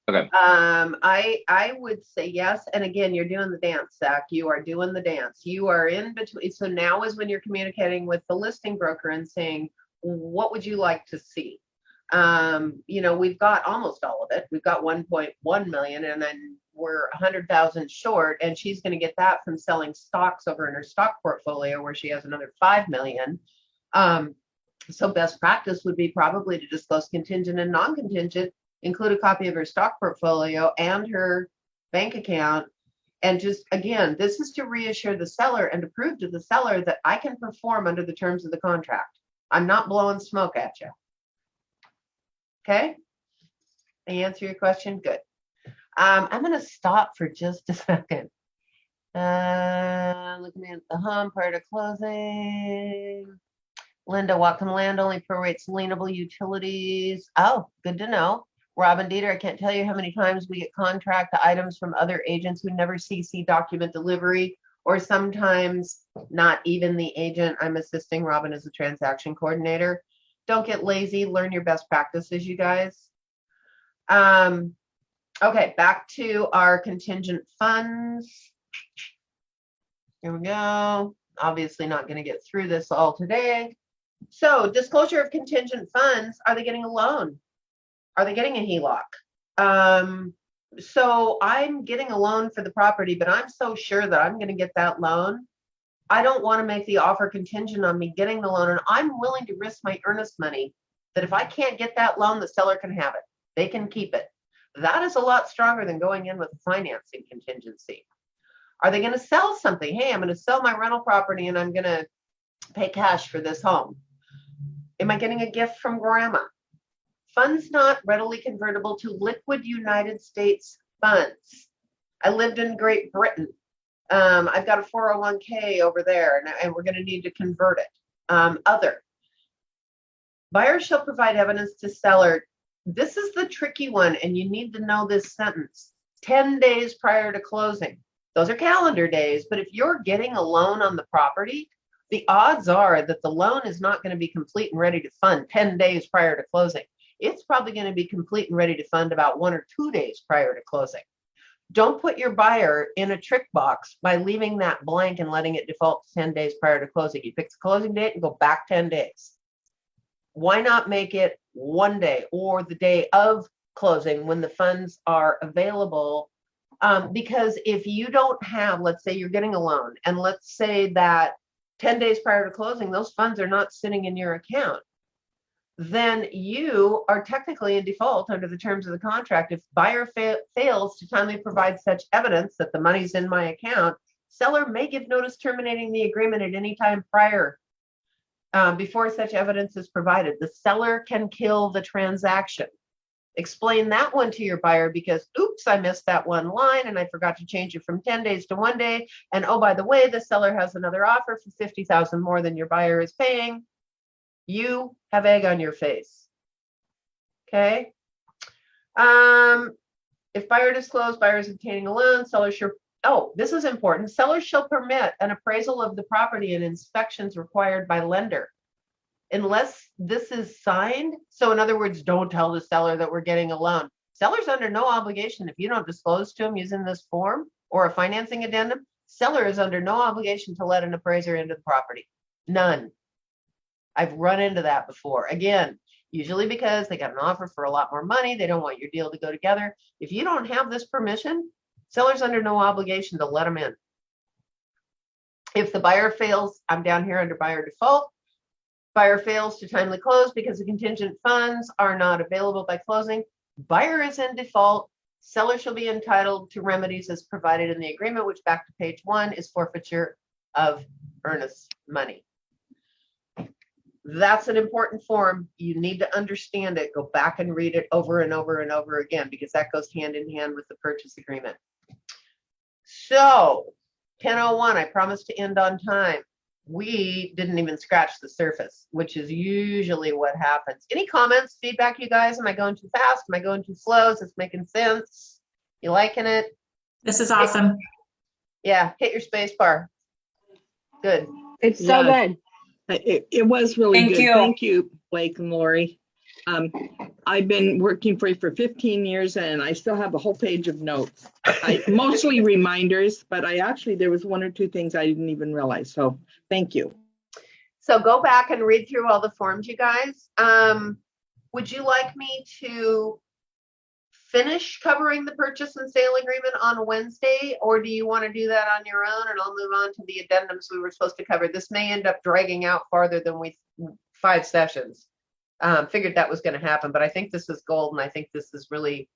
Okay. I would say yes. And again, you're doing the dance, Zach. You are doing the dance. You are in between. So now is when you're communicating with the listing broker and saying, what would you like to see? We've got almost all of it. We've got 1.1 million and then we're 100,000 short, and she's going to get that from selling stocks over in her stock portfolio where she has another 5 million. So best practice would be probably to disclose contingent and non-contingent, include a copy of her stock portfolio and her bank account. And just, again, this is to reassure the seller and to prove to the seller that I can perform under the terms of the contract. I'm not blowing smoke at you. Okay? I answer your question? Good. I'm going to stop for just a second. Looking at the home prior to closing. Linda, what can land only prorates lienable utilities? Oh, good to know. Robin Dieter, I can't tell you how many times we get contract items from other agents who never CC document delivery, or sometimes not even the agent. I'm assisting Robin as a transaction coordinator. Don't get lazy. Learn your best practices, you guys. Okay, back to our contingent funds. Here we go. Obviously not going to get through this all today. So disclosure of contingent funds, are they getting a loan? Are they getting a HELOC? So I'm getting a loan for the property, but I'm so sure that I'm going to get that loan. I don't want to make the offer contingent on me getting the loan, and I'm willing to risk my earnest money that if I can't get that loan, the seller can have it. They can keep it. That is a lot stronger than going in with a financing contingency. Are they going to sell something? Hey, I'm going to sell my rental property and I'm going to pay cash for this home. Am I getting a gift from grandma? Funds not readily convertible to liquid United States funds. I lived in Great Britain. I've got a 401k over there and we're going to need to convert it. Other. Buyer shall provide evidence to seller. This is the tricky one, and you need to know this sentence. 10 days prior to closing. Those are calendar days, but if you're getting a loan on the property, the odds are that the loan is not going to be complete and ready to fund 10 days prior to closing. It's probably going to be complete and ready to fund about 1 or 2 days prior to closing. Don't put your buyer in a trick box by leaving that blank and letting it default 10 days prior to closing. You pick the closing date and go back 10 days. Why not make it 1 day or the day of closing when the funds are available? Because if you don't have, let's say you're getting a loan, and let's say that 10 days prior to closing, those funds are not sitting in your account, then you are technically in default under the terms of the contract. If buyer fails to timely provide such evidence that the money's in my account, seller may give notice terminating the agreement at any time prior before such evidence is provided. The seller can kill the transaction. Explain that one to your buyer because, oops, I missed that one line and I forgot to change it from 10 days to 1 day. And oh, by the way, the seller has another offer for 50,000 more than your buyer is paying. You have egg on your face. Okay. If buyer disclosed, buyer is obtaining a loan, seller sure. Oh, this is important. Sellers shall permit an appraisal of the property and inspections required by lender. Unless this is signed. So in other words, don't tell the seller that we're getting a loan. Seller's under no obligation if you don't disclose to him using this form or a financing addendum. Seller is under no obligation to let an appraiser into the property. None. I've run into that before. Again, usually because they got an offer for a lot more money. They don't want your deal to go together. If you don't have this permission, seller's under no obligation to let them in. If the buyer fails, I'm down here under buyer default. Buyer fails to timely close because the contingent funds are not available by closing. Buyer is in default. Seller shall be entitled to remedies as provided in the agreement, which back to page 1 is forfeiture of earnest money. That's an important form. You need to understand it. Go back and read it over and over and over again because that goes hand in hand with the purchase agreement. So 10:01, I promised to end on time. We didn't even scratch the surface, which is usually what happens. Any comments, feedback, you guys? Am I going too fast? Am I going too slow? Is this making sense? You liking it? This is awesome. Yeah, hit your space bar. Good. It's so Yeah. good. It was really Thank good. you. Thank you, Blake and Lori. I've been working for you for 15 years and I still have a whole page of notes. Mostly reminders, but there was 1 or 2 things I didn't even realize. So thank you. So go back and read through all the forms, you guys. Would you like me to finish covering the purchase and sale agreement on Wednesday, or do you want to do that on your own and I'll move on to the addendums we were supposed to cover? This may end up dragging out farther than 5 sessions. Figured that was going to happen, but I think this is gold and I think this is really,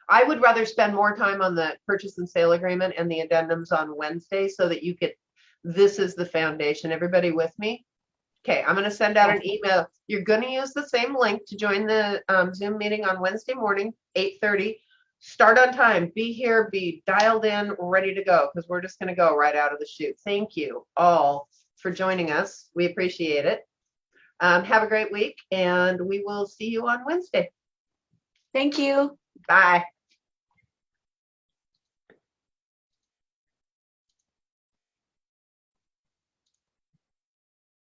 I would rather spend more time on the purchase and sale agreement and the addendums on Wednesday so that you could, this is the foundation. Everybody with me? Okay, I'm going to send out an email. You're going to use the same link to join the Zoom meeting on Wednesday morning, 8:30. Start on time. Be here, be dialed in, ready to go, because we're just going to go right out of the chute. Thank you all for joining us. We appreciate it. Have a great week, and we will see you on Wednesday. Thank you. Bye.